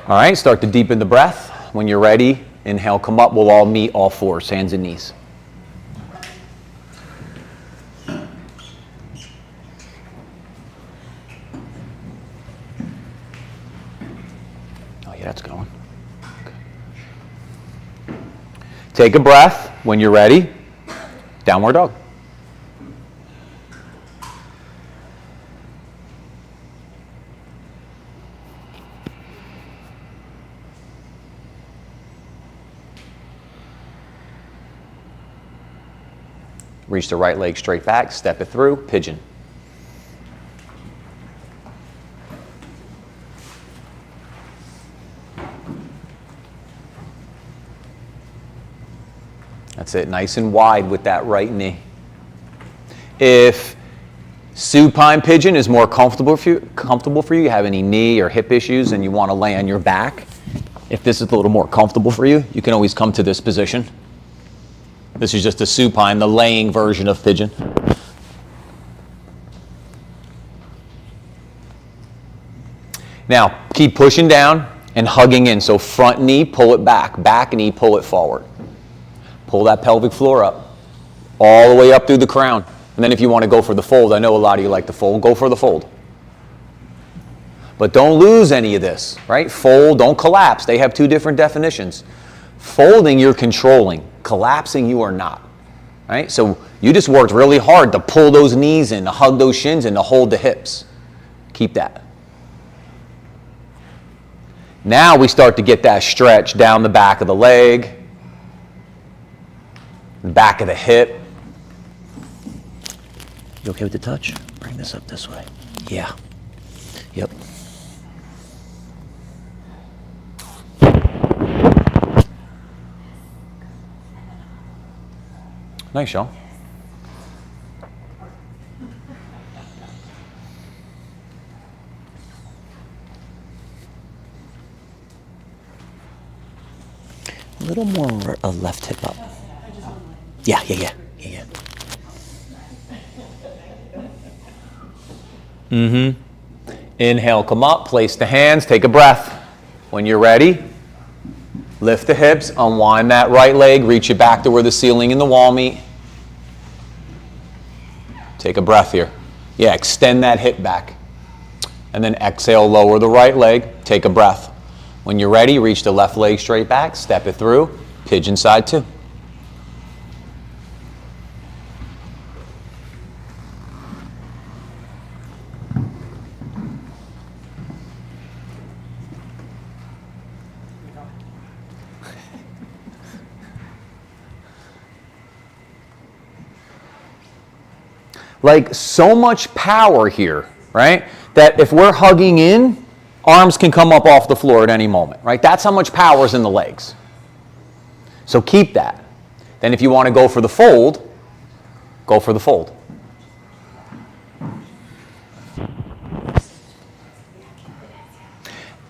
All right, start to deepen the breath. When you're ready, inhale, come up. We'll all meet all fours, hands and knees. Oh yeah, that's going. Okay. Take a breath. When you're ready, downward dog. Reach the right leg straight back, step it through, pigeon. That's it, nice and wide with that right knee. If supine pigeon is more comfortable for you, you have any knee or hip issues and you want to lay on your back, if this is a little more comfortable for you, you can always come to this position. This is just a supine, the laying version of pigeon. Now, keep pushing down and hugging in. So front knee, pull it back. Back knee, pull it forward. Pull that pelvic floor up. All the way up through the crown. And then if you want to go for the fold, I know a lot of you like the fold, go for the fold. But don't lose any of this, right? Fold, don't collapse. They have two different definitions. Folding, you're controlling. Collapsing, you are not. Right? So you just worked really hard to pull those knees in, to hug those shins, and to hold the hips. Keep that. Now we start to get that stretch down the back of the leg, back of the hip. You okay with the touch? Bring this up this way. Yeah. Yep. Nice, Sean. A little more left hip up. Yeah. Inhale, come up, place the hands, take a breath. When you're ready, lift the hips, unwind that right leg, reach it back to where the ceiling and the wall meet. Take a breath here. Yeah, extend that hip back. And then exhale, lower the right leg, take a breath. When you're ready, reach the left leg straight back, step it through, pigeon side two. Like so much power here, right? That if we're hugging in, arms can come up off the floor at any moment, right? That's how much power is in the legs. So keep that. Then if you want to go for the fold, go for the fold.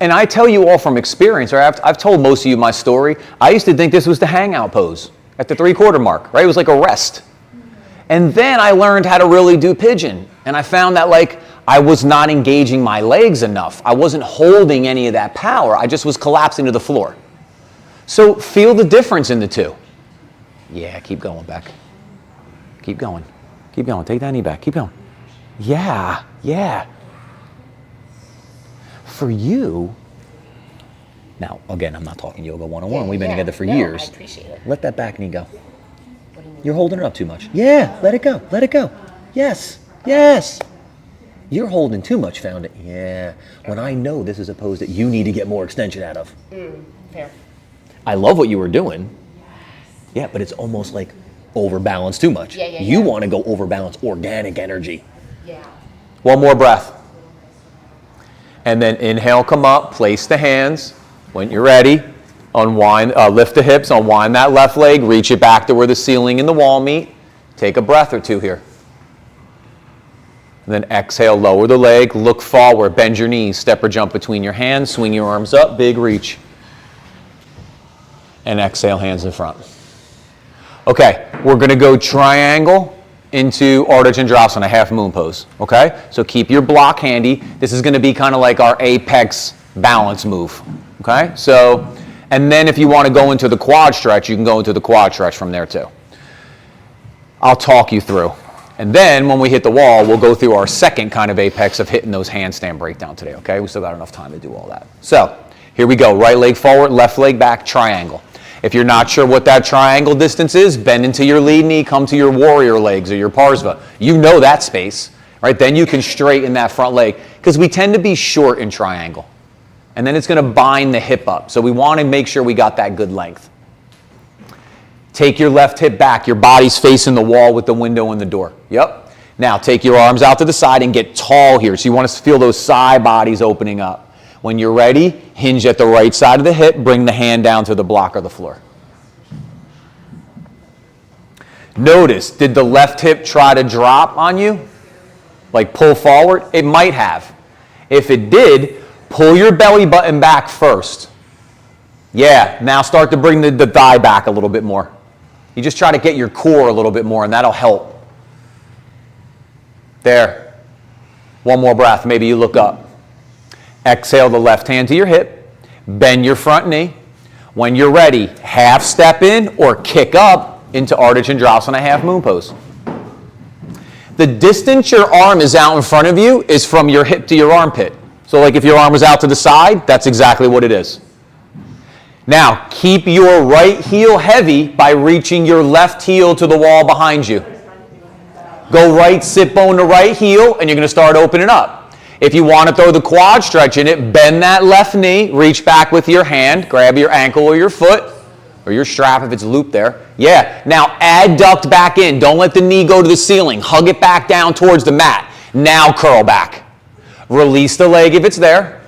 And I tell you all from experience, or I've told most of you my story, I used to think this was the hangout pose. at the 3/4 mark, right? It was like a rest. And then I learned how to really do pigeon. And I found that like I was not engaging my legs enough. I wasn't holding any of that power. I just was collapsing to the floor. So feel the difference in the two. Yeah, keep going, Beck. Keep going. Keep going. Take that knee back. Keep going. Yeah, yeah. For you, now again, I'm not talking yoga 101. We've been together for years. I appreciate it. Let that back knee go. You're holding it up too much. Yeah, let it go. Let it go. Yes, yes. You're holding too much, found it. Yeah. When I know this is a pose that you need to get more extension out of. Fair. I love what you were doing. Yeah, but it's almost like overbalanced too much. Yeah. You want to go overbalance organic energy. Yeah. One more breath. And then inhale, come up, place the hands. When you're ready, unwind, lift the hips, unwind that left leg, reach it back to where the ceiling and the wall meet. Take a breath or two here. And then exhale, lower the leg, look forward, bend your knees, step or jump between your hands, swing your arms up, big reach. And exhale, hands in front. Okay, we're going to go triangle into Ardha Chandrasana, half moon pose. Okay, so keep your block handy. This is going to be kind of like our apex balance move. Okay, so, and then if you want to go into the quad stretch, you can go into the quad stretch from there too. I'll talk you through. And then when we hit the wall, we'll go through our second kind of apex of hitting those handstand breakdown today, okay? We still got enough time to do all that. So, here we go. Right leg forward, left leg back, triangle. If you're not sure what that triangle distance is, bend into your lead knee, come to your warrior legs or your Parsva. You know that space, right? Then you can straighten that front leg because we tend to be short in triangle. And then it's going to bind the hip up. So we want to make sure we got that good length. Take your left hip back. Your body's facing the wall with the window and the door. Yep. Now take your arms out to the side and get tall here. So you want to feel those side bodies opening up. When you're ready, hinge at the right side of the hip. Bring the hand down to the block or the floor. Notice, did the left hip try to drop on you? Like pull forward? It might have. If it did, pull your belly button back first. Yeah, now start to bring the thigh back a little bit more. You just try to get your core a little bit more, and that'll help. There. One more breath. Maybe you look up. Exhale the left hand to your hip. Bend your front knee. When you're ready, half step in or kick up into Ardha Chandrasana, half moon pose. The distance your arm is out in front of you is from your hip to your armpit. So like if your arm was out to the side, that's exactly what it is. Now, keep your right heel heavy by reaching your left heel to the wall behind you. Go right sit bone to right heel, and you're going to start opening up. If you want to throw the quad stretch in it, bend that left knee, reach back with your hand, grab your ankle or your foot, or your strap if it's looped there. Yeah, now adduct back in. Don't let the knee go to the ceiling. Hug it back down towards the mat. Now curl back. Release the leg if it's there.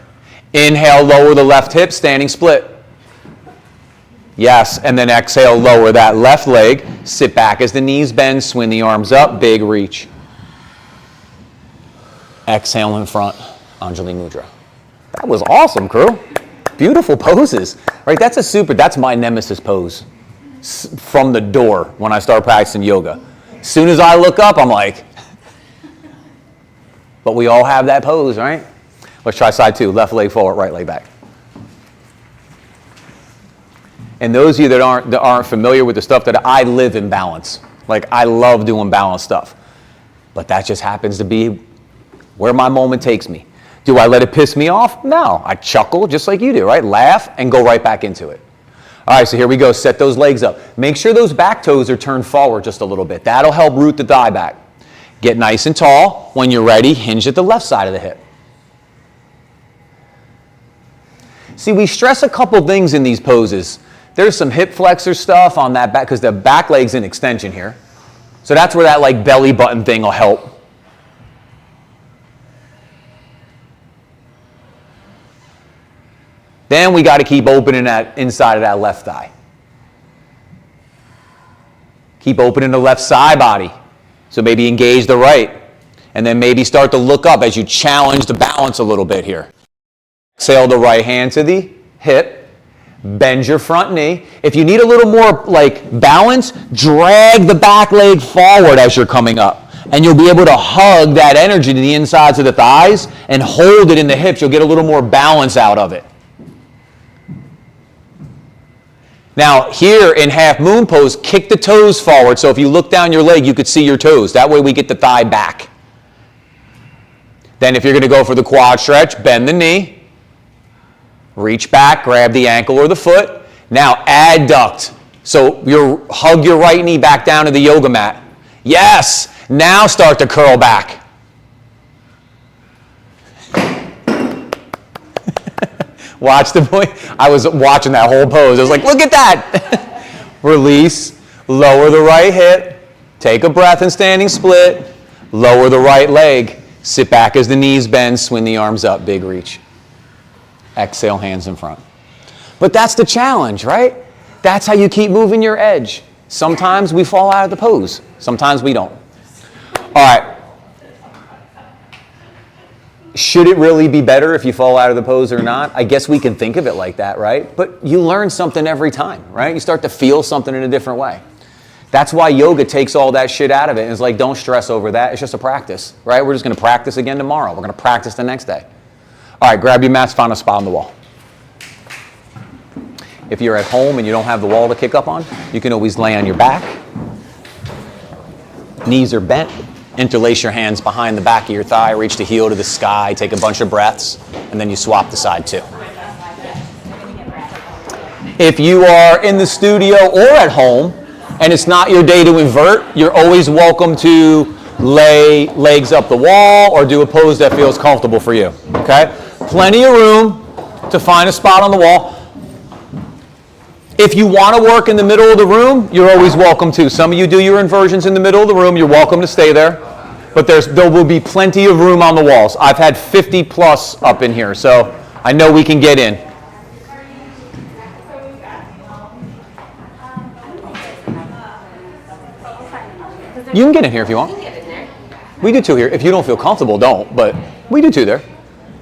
Inhale, lower the left hip, standing split. Yes, and then exhale, lower that left leg. Sit back as the knees bend, swing the arms up, big reach. Exhale in front, Anjali Mudra. That was awesome, crew. Beautiful poses, right? That's my nemesis pose from the door when I start practicing yoga. As soon as I look up, I'm like, but we all have that pose, right? Let's try side two, left leg forward, right leg back. And those of you that aren't familiar with the stuff that I live in balance. Like I love doing balance stuff. But that just happens to be where my moment takes me. Do I let it piss me off? No. I chuckle just like you do, right? Laugh and go right back into it. All right, so here we go. Set those legs up. Make sure those back toes are turned forward just a little bit. That'll help root the thigh back. Get nice and tall. When you're ready, hinge at the left side of the hip. See, we stress a couple things in these poses. There's some hip flexor stuff on that back because the back leg's in extension here. So that's where that like belly button thing will help. Then we got to keep opening that inside of that left thigh. Keep opening the left side body. So maybe engage the right. And then maybe start to look up as you challenge the balance a little bit here. Exhale the right hand to the hip. bend your front knee. If you need a little more like balance, drag the back leg forward as you're coming up. And you'll be able to hug that energy to the insides of the thighs and hold it in the hips. You'll get a little more balance out of it. Now, here in half moon pose, kick the toes forward. So if you look down your leg, you could see your toes. That way we get the thigh back. Then if you're going to go for the quad stretch, bend the knee. Reach back, grab the ankle or the foot. Now adduct. So hug your right knee back down to the yoga mat. Yes! Now start to curl back. Watch the boy. I was watching that whole pose. I was like, look at that. Release. Lower the right hip. Take a breath in standing split. Lower the right leg. Sit back as the knees bend. Swing the arms up. Big reach. Exhale, hands in front. But that's the challenge, right? That's how you keep moving your edge. Sometimes we fall out of the pose. Sometimes we don't. All right. Should it really be better if you fall out of the pose or not? I guess we can think of it like that, right? But you learn something every time, right? You start to feel something in a different way. That's why yoga takes all that shit out of it. And it's like, don't stress over that. It's just a practice, right? We're just going to practice again tomorrow. We're going to practice the next day. All right, grab your mats, find a spot on the wall. If you're at home and you don't have the wall to kick up on, you can always lay on your back. Knees are bent. Interlace your hands behind the back of your thigh, reach the heel to the sky, take a bunch of breaths, and then you swap the side too. If you are in the studio or at home and it's not your day to invert, you're always welcome to lay legs up the wall or do a pose that feels comfortable for you. Okay? Plenty of room to find a spot on the wall. If you want to work in the middle of the room, you're always welcome to. Some of you do your inversions in the middle of the room. You're welcome to stay there. But there will be plenty of room on the walls. I've had 50 plus up in here, so I know we can get in. You can get in here if you want. We do two here. If you don't feel comfortable, don't. But we do two there.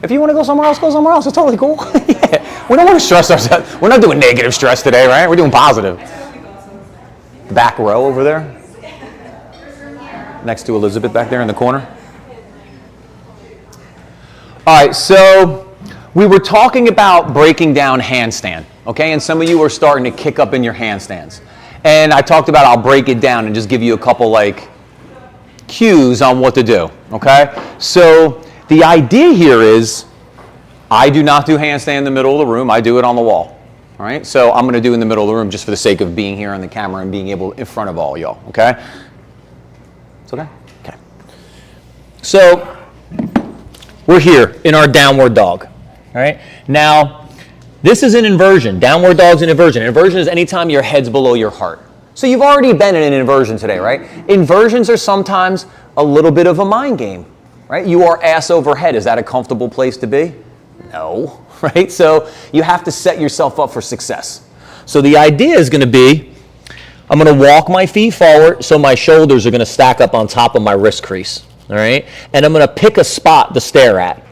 If you want to go somewhere else, go somewhere else. It's totally cool. Yeah. We don't want to stress ourselves. We're not doing negative stress today, right? We're doing positive. Back row over there. Next to Elizabeth back there in the corner. All right, so we were talking about breaking down handstand, okay? And some of you are starting to kick up in your handstands. And I talked about I'll break it down and just give you a couple like cues on what to do, okay? So the idea here is I do not do handstand in the middle of the room. I do it on the wall. All right? So I'm going to do in the middle of the room just for the sake of being here on the camera and being able in front of all y'all. Okay? It's okay? Okay. So we're here in our downward dog. All right? Now, this is an inversion. Downward dog's an inversion. Inversion is anytime your head's below your heart. So you've already been in an inversion today, right? Inversions are sometimes a little bit of a mind game, right? You are ass over head. Is that a comfortable place to be? No, right? So you have to set yourself up for success. So the idea is going to be, I'm going to walk my feet forward so my shoulders are going to stack up on top of my wrist crease, all right? And I'm going to pick a spot to stare at.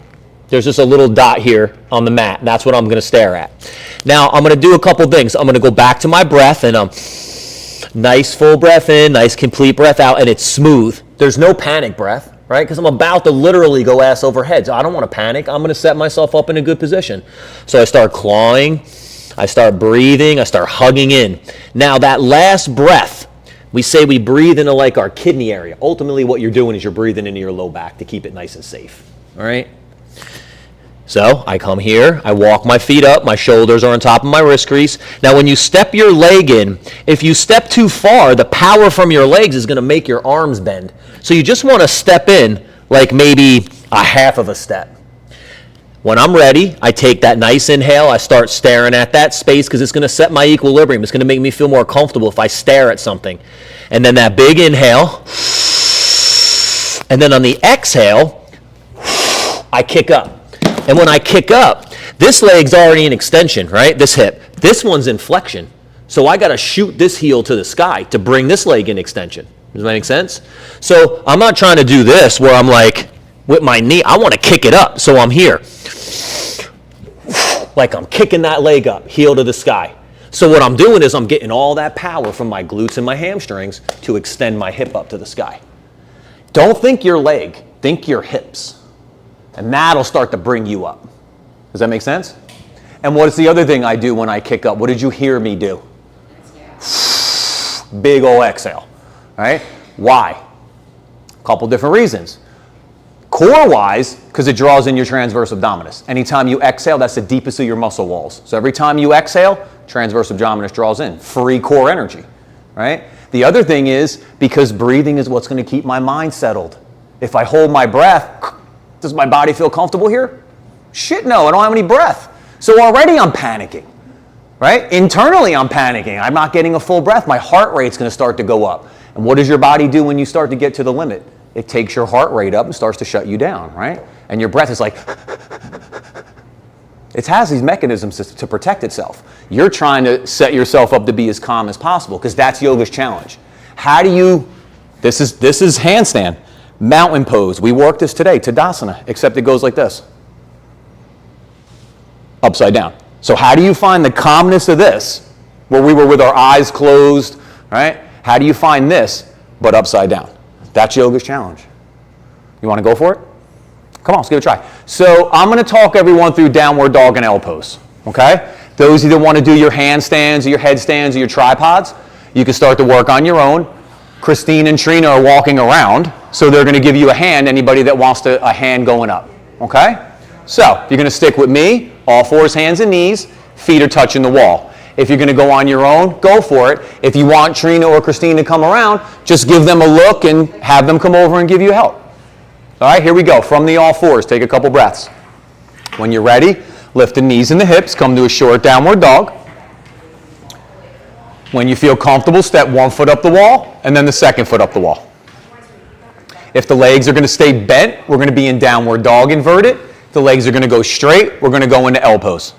There's just a little dot here on the mat. That's what I'm going to stare at. Now, I'm going to do a couple things. I'm going to go back to my breath and nice full breath in, nice complete breath out, and it's smooth. There's no panic breath. Right? Because I'm about to literally go ass over head. So I don't want to panic. I'm going to set myself up in a good position. So I start clawing. I start breathing. I start hugging in. Now that last breath, we say we breathe into like our kidney area. Ultimately what you're doing is you're breathing into your low back to keep it nice and safe. All right? So I come here. I walk my feet up. My shoulders are on top of my wrist crease. Now when you step your leg in, if you step too far, the power from your legs is going to make your arms bend. So you just want to step in like maybe a half of a step. When I'm ready, I take that nice inhale. I start staring at that space because it's going to set my equilibrium. It's going to make me feel more comfortable if I stare at something. And then that big inhale. And then on the exhale, I kick up. And when I kick up, this leg's already in extension, right? This hip. This one's in flexion. So I got to shoot this heel to the sky to bring this leg in extension. Does that make sense? So I'm not trying to do this where I'm like with my knee. I want to kick it up. So I'm here. like I'm kicking that leg up, heel to the sky. So what I'm doing is I'm getting all that power from my glutes and my hamstrings to extend my hip up to the sky. Don't think your leg, think your hips. And that'll start to bring you up. Does that make sense? And what's the other thing I do when I kick up? What did you hear me do? Big ol' exhale, right? Why? A couple different reasons. Core-wise, because it draws in your transverse abdominis. Anytime you exhale, that's the deepest of your muscle walls. So every time you exhale, transverse abdominis draws in. Free core energy, right? The other thing is, because breathing is what's going to keep my mind settled. If I hold my breath, does my body feel comfortable here? Shit, no, I don't have any breath. So already I'm panicking, right? Internally I'm panicking. I'm not getting a full breath. My heart rate's going to start to go up. And what does your body do when you start to get to the limit? It takes your heart rate up and starts to shut you down, right? And your breath is like, it has these mechanisms to protect itself. You're trying to set yourself up to be as calm as possible because that's yoga's challenge. How do you, this is handstand, mountain pose. We worked this today, Tadasana, except it goes like this. Upside down. So how do you find the calmness of this, where we were with our eyes closed, right? How do you find this, but upside down? That's yoga's challenge. You want to go for it? Come on, let's give it a try. So I'm going to talk everyone through downward dog and L pose, okay? Those either want to do your handstands or your headstands or your tripods, you can start to work on your own. Christine and Trina are walking around, so they're going to give you a hand, anybody that wants a hand going up, okay? So you're going to stick with me, all fours, hands and knees, feet are touching the wall. If you're going to go on your own, go for it. If you want Trina or Christine to come around, just give them a look and have them come over and give you help. All right, here we go. From the all fours, take a couple breaths. When you're ready, lift the knees and the hips, come to a short downward dog. When you feel comfortable, step one foot up the wall and then the second foot up the wall. If the legs are going to stay bent, we're going to be in downward dog inverted. If the legs are going to go straight, we're going to go into L pose.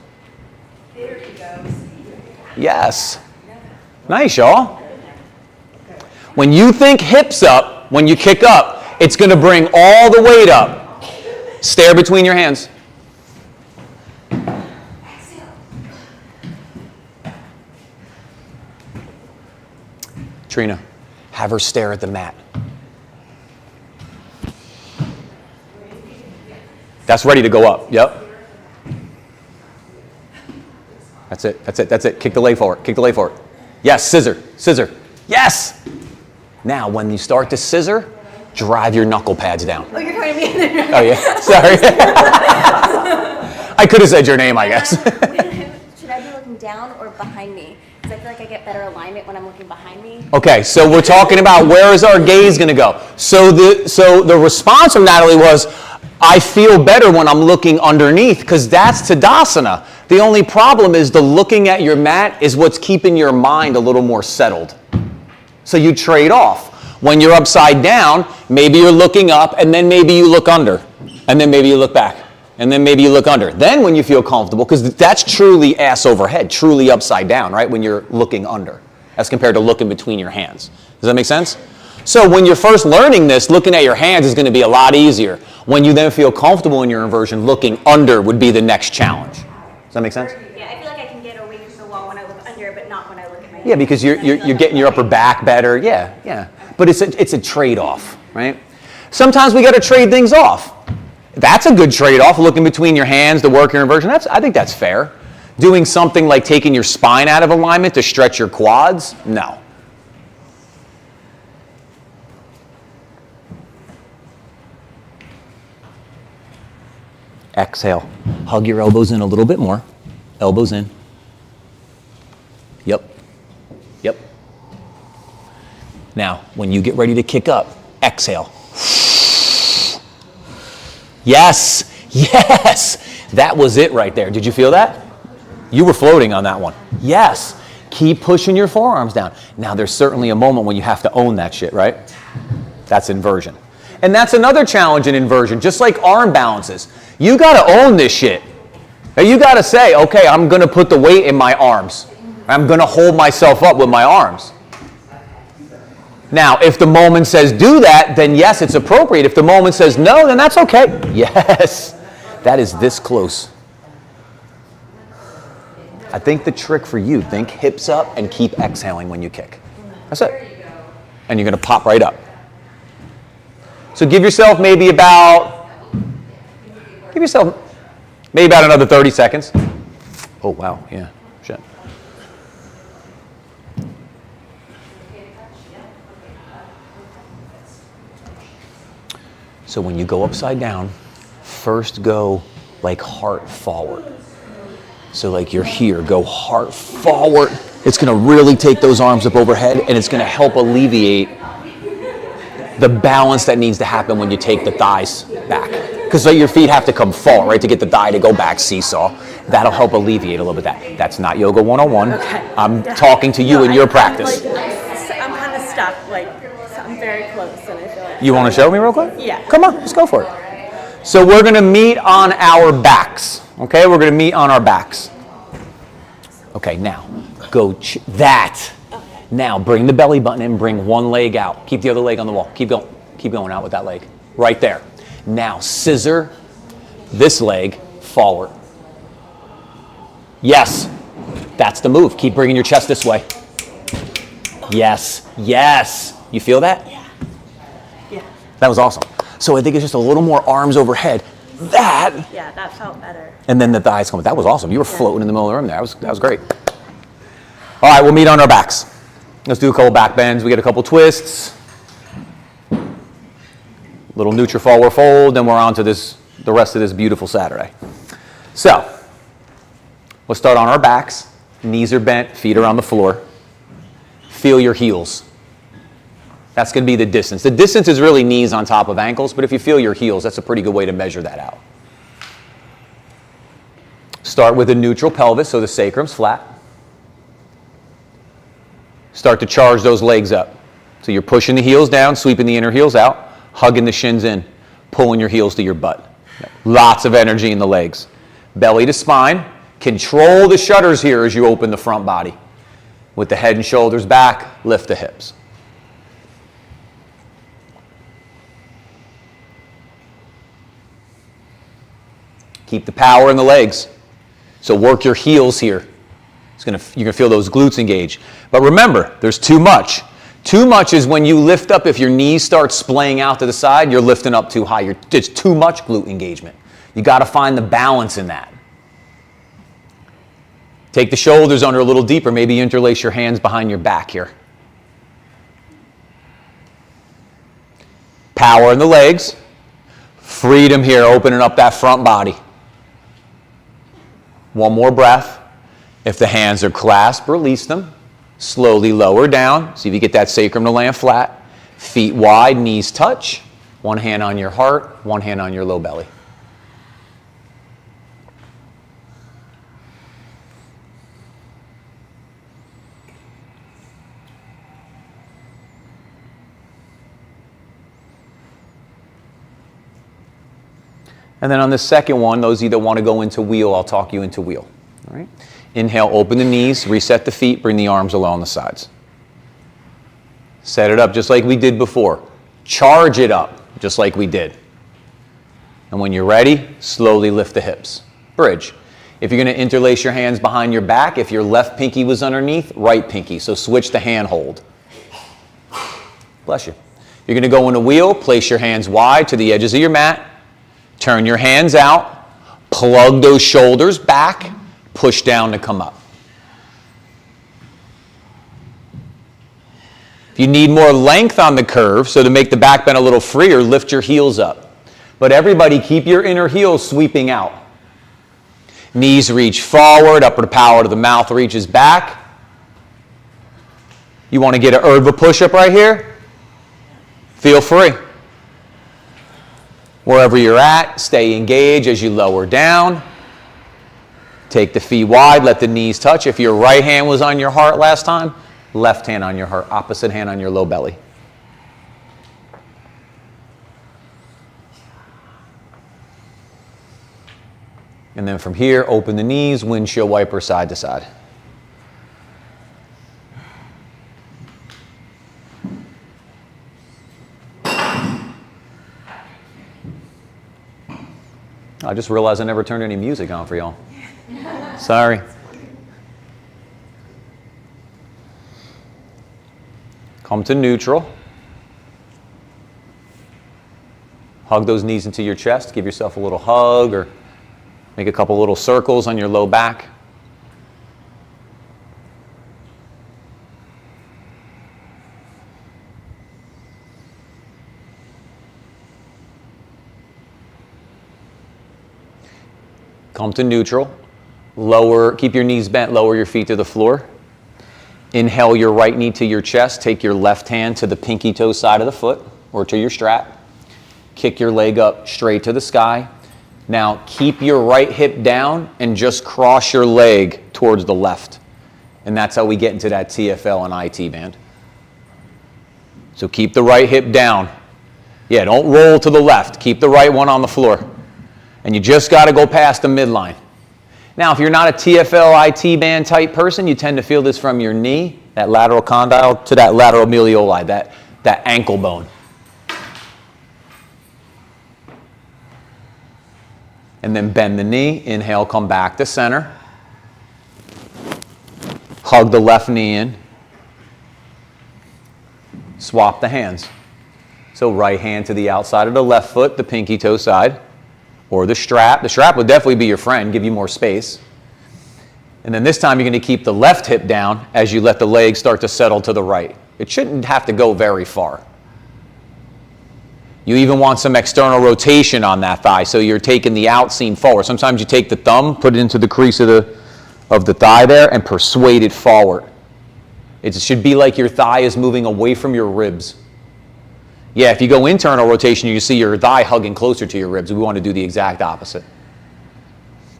Yes. Nice, y'all. When you think hips up, when you kick up, it's going to bring all the weight up. Stare between your hands. Trina, have her stare at the mat. That's ready to go up. Yep. That's it, that's it, that's it. Kick the leg forward, kick the leg forward. Yes, scissor, scissor. Yes! Now, when you start to scissor, drive your knuckle pads down. Oh, you're talking to me? Oh, yeah, sorry. I could have said your name, I guess. Should I be looking down or behind me? Because I feel like I get better alignment when I'm looking behind me. Okay, so we're talking about where is our gaze going to go. So the response from Natalie was, I feel better when I'm looking underneath, because that's Tadasana. The only problem is the looking at your mat is what's keeping your mind a little more settled. So you trade off. When you're upside down, maybe you're looking up, and then maybe you look under, and then maybe you look back, and then maybe you look under. Then when you feel comfortable, because that's truly ass over head, truly upside down, right, when you're looking under, as compared to looking between your hands. Does that make sense? So when you're first learning this, looking at your hands is going to be a lot easier. When you then feel comfortable in your inversion, looking under would be the next challenge. Does that make sense? Yeah, I feel like I can get away from the wall when I look under, but not when I look at my Yeah, because you're getting your upper back better. Yeah, yeah. But it's a trade-off, right? Sometimes we got to trade things off. That's a good trade-off, looking between your hands to work your inversion. I think that's fair. Doing something like taking your spine out of alignment to stretch your quads, no. Exhale. Hug your elbows in a little bit more. Elbows in. Yep. Yep. Now, when you get ready to kick up, exhale. Yes. Yes. That was it right there. Did you feel that? You were floating on that one. Yes. Keep pushing your forearms down. Now, there's certainly a moment when you have to own that shit, right? That's inversion. And that's another challenge in inversion, just like arm balances. You got to own this shit. Now you got to say, okay, I'm going to put the weight in my arms. I'm going to hold myself up with my arms. Now, if the moment says do that, then yes, it's appropriate. If the moment says no, then that's okay. Yes, that is this close. I think the trick for you, think hips up and keep exhaling when you kick. That's it. And you're going to pop right up. So give yourself maybe about another 30 seconds. Oh, wow, yeah, shit. So when you go upside down, first go like heart forward. So like you're here, go heart forward. It's gonna really take those arms up overhead, and it's gonna help alleviate the balance that needs to happen when you take the thighs back. Because your feet have to come forward, right, to get the thigh to go back, seesaw. That'll help alleviate a little bit of that. That's not Yoga 101. Okay. I'm talking to you in your practice. I'm kind of stuck, like, so I'm very close, and I feel like... You wanna show me real quick? Yeah. Come on, let's go for it. So we're gonna meet on our backs, okay? We're gonna meet on our backs. Okay, now, go that. Now, bring the belly button in, bring one leg out. Keep the other leg on the wall. Keep going out with that leg. Right there. Now, scissor this leg forward. Yes, that's the move. Keep bringing your chest this way. Yes, yes. You feel that? Yeah. Yeah. That was awesome. So I think it's just a little more arms overhead. That. Yeah, that felt better. And then the thighs come. That was awesome. You were floating in the middle of the room there. That was great. All right, we'll meet on our backs. Let's do a couple back bends. We get a couple twists. Little neutral forward fold. Then we're on to the rest of this beautiful Saturday. So we'll start on our backs. Knees are bent, feet are on the floor. Feel your heels. That's going to be the distance. The distance is really knees on top of ankles, but if you feel your heels, that's a pretty good way to measure that out. Start with a neutral pelvis, so the sacrum's flat. Start to charge those legs up. So you're pushing the heels down, sweeping the inner heels out, hugging the shins in, pulling your heels to your butt. Lots of energy in the legs. Belly to spine. Control the shutters here as you open the front body. With the head and shoulders back, lift the hips. Keep the power in the legs. So work your heels here. You're going to feel those glutes engage. But remember, there's too much. Too much is when you lift up, if your knees start splaying out to the side, you're lifting up too high. It's too much glute engagement. You got to find the balance in that. Take the shoulders under a little deeper. Maybe interlace your hands behind your back here. Power in the legs. Freedom here, opening up that front body. One more breath. If the hands are clasped, release them. Slowly lower down. See if you get that sacrum to land flat. Feet wide, knees touch. One hand on your heart, one hand on your low belly. And then on the second one, those of you that want to go into wheel, I'll talk you into wheel. All right? Inhale, open the knees, reset the feet, bring the arms along the sides. Set it up just like we did before. Charge it up just like we did. And when you're ready, slowly lift the hips. Bridge. If you're going to interlace your hands behind your back, if your left pinky was underneath, right pinky. So switch the hand hold. Bless you. You're going to go into wheel, place your hands wide to the edges of your mat. Turn your hands out, plug those shoulders back, push down to come up. If you need more length on the curve, so to make the back bend a little freer, lift your heels up. But everybody, keep your inner heels sweeping out. Knees reach forward, upper power to the mouth reaches back. You want to get an Urdhva push-up right here? Feel free. Wherever you're at, stay engaged as you lower down. Take the feet wide, let the knees touch. If your right hand was on your heart last time, left hand on your heart, opposite hand on your low belly. And then from here, open the knees, windshield wiper side to side. I just realized I never turned any music on for y'all. Sorry. Come to neutral. Hug those knees into your chest. Give yourself a little hug or make a couple little circles on your low back. Come to neutral. Lower, keep your knees bent, lower your feet to the floor. Inhale your right knee to your chest. Take your left hand to the pinky toe side of the foot or to your strap. Kick your leg up straight to the sky. Now keep your right hip down and just cross your leg towards the left. And that's how we get into that TFL and IT band. So keep the right hip down. Yeah, don't roll to the left. Keep the right one on the floor. And you just got to go past the midline. Now, if you're not a TFL, IT band type person, you tend to feel this from your knee, that lateral condyle, to that lateral malleoli, that ankle bone. And then bend the knee. Inhale, come back to center. Hug the left knee in. Swap the hands. So right hand to the outside of the left foot, the pinky toe side. Or the strap. The strap would definitely be your friend, give you more space. And then this time you're going to keep the left hip down as you let the leg start to settle to the right. It shouldn't have to go very far. You even want some external rotation on that thigh, so you're taking the out seam forward. Sometimes you take the thumb, put it into the crease of the thigh there, and persuade it forward. It should be like your thigh is moving away from your ribs. Yeah, if you go internal rotation, you see your thigh hugging closer to your ribs. We want to do the exact opposite.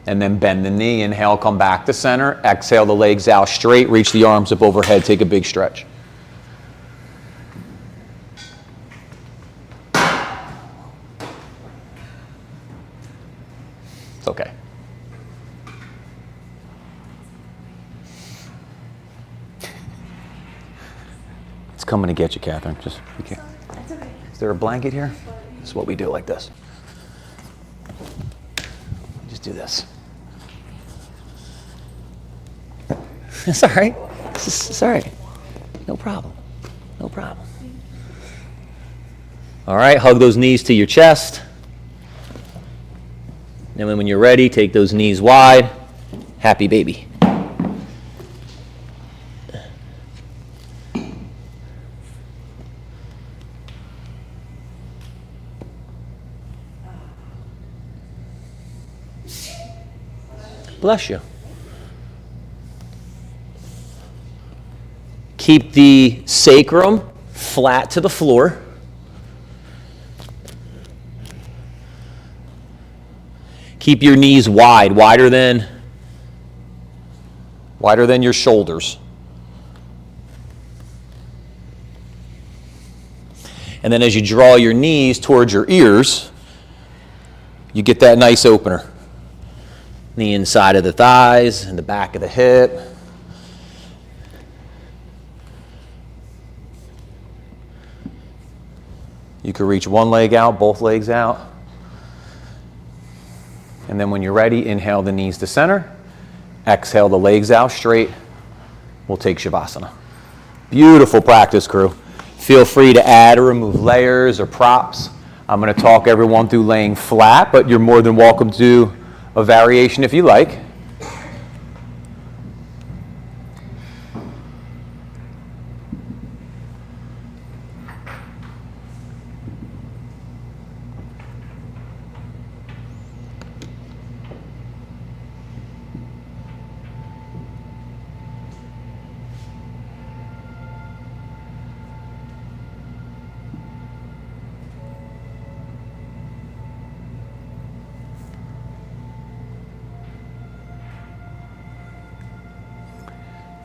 And then bend the knee. Inhale, come back to center. Exhale, the legs out straight. Reach the arms up overhead. Take a big stretch. It's okay. It's coming to get you, Catherine. Just be careful. Is there a blanket here? This is what we do, like this. Just do this. It's all right. It's all right. No problem. No problem. All right, hug those knees to your chest. And then when you're ready, take those knees wide. Happy baby. Bless you. Keep the sacrum flat to the floor. Keep your knees wide, wider than your shoulders. And then as you draw your knees towards your ears, you get that nice opener. The inside of the thighs and the back of the hip. You can reach one leg out, both legs out. And then when you're ready, inhale the knees to center. Exhale the legs out straight. We'll take Shavasana. Beautiful practice, crew. Feel free to add or remove layers or props. I'm going to talk everyone through laying flat, but you're more than welcome to do a variation if you like.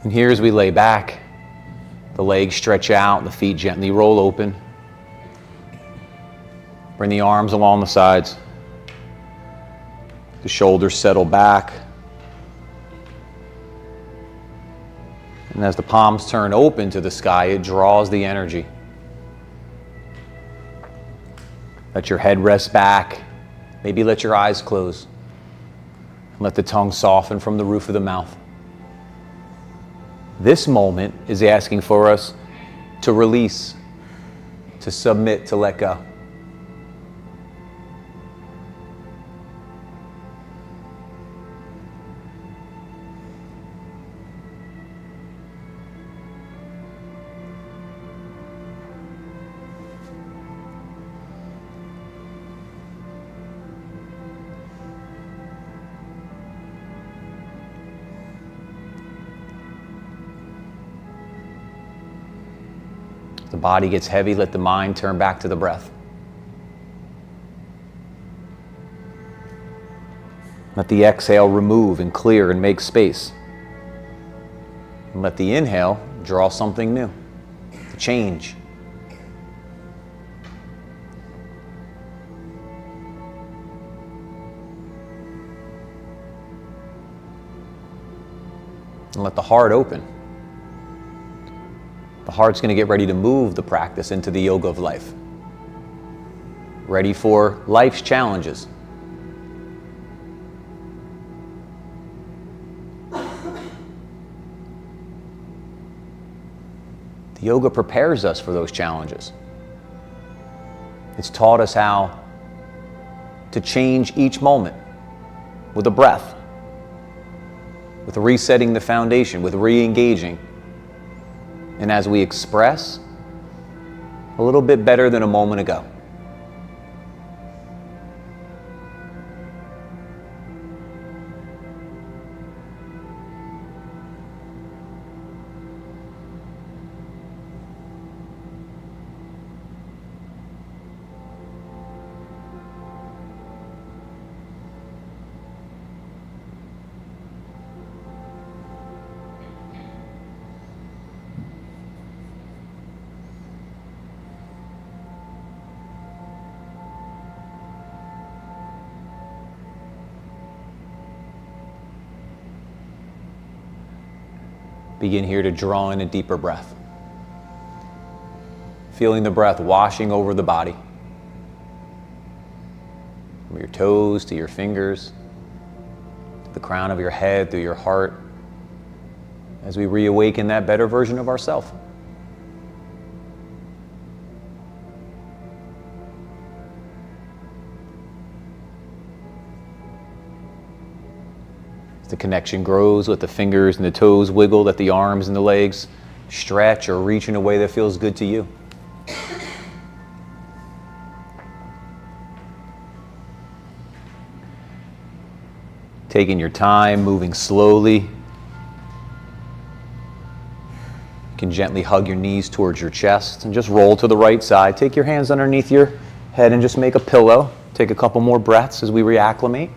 And here as we lay back, the legs stretch out, the feet gently roll open. Bring the arms along the sides. The shoulders settle back. And as the palms turn open to the sky, it draws the energy. Let your head rest back. Maybe let your eyes close. Let the tongue soften from the roof of the mouth. This moment is asking for us to release, to submit, to let go. The body gets heavy, let the mind turn back to the breath. Let the exhale remove and clear and make space. And let the inhale draw something new, change. And let the heart open. The heart's going to get ready to move the practice into the yoga of life. Ready for life's challenges. The yoga prepares us for those challenges. It's taught us how to change each moment with a breath, with resetting the foundation, with re-engaging. And as we express, a little bit better than a moment ago. Begin here to draw in a deeper breath. Feeling the breath washing over the body. From your toes to your fingers, to the crown of your head, through your heart, as we reawaken that better version of ourselves. The connection grows, let the fingers and the toes wiggle, let the arms and the legs stretch or reach in a way that feels good to you. Taking your time, moving slowly. You can gently hug your knees towards your chest and just roll to the right side. Take your hands underneath your head and just make a pillow. Take a couple more breaths as we reacclimate.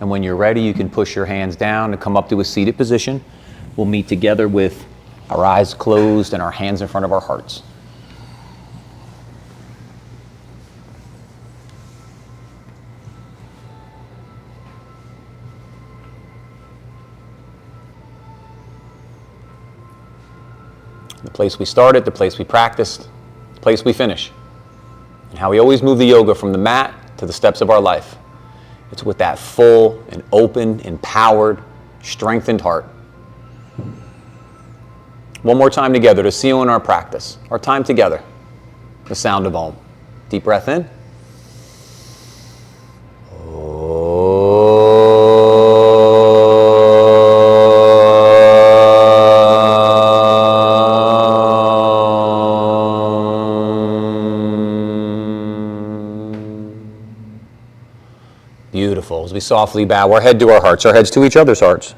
And when you're ready, you can push your hands down and come up to a seated position. We'll meet together with our eyes closed and our hands in front of our hearts. The place we started, the place we practiced, the place we finish. And how we always move the yoga from the mat to the steps of our life. It's with that full and open, empowered, strengthened heart. One more time together to seal in our practice, our time together, the sound of Om. Deep breath in. Beautiful. As we softly bow our head to our hearts, our heads to each other's hearts.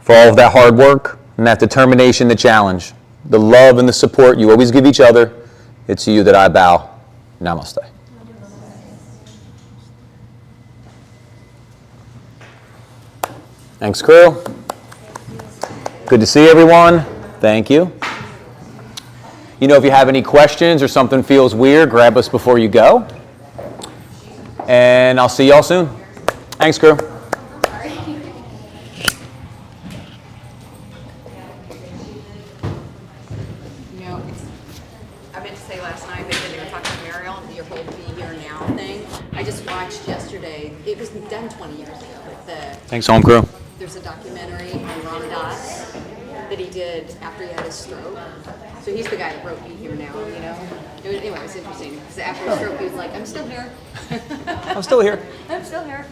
For all of that hard work and that determination, the challenge, the love and the support you always give each other, it's to you that I bow. Namaste. Thanks, crew. Good to see everyone. Thank you. You know, if you have any questions or something feels weird, grab us before you go. And I'll see y'all soon. Thanks, crew. You know, I meant to say last night, but then they were talking to Mariel, your whole Be Here Now thing. I just watched yesterday. It was done 20 years ago. But Thanks, home crew. there's there's a documentary on Ram Dass that he did after he had his stroke. So he's the guy that wrote Be Here Now, you know? Anyway, it was interesting. Because after his stroke, he was like, I'm still here. I'm still here. I'm still here.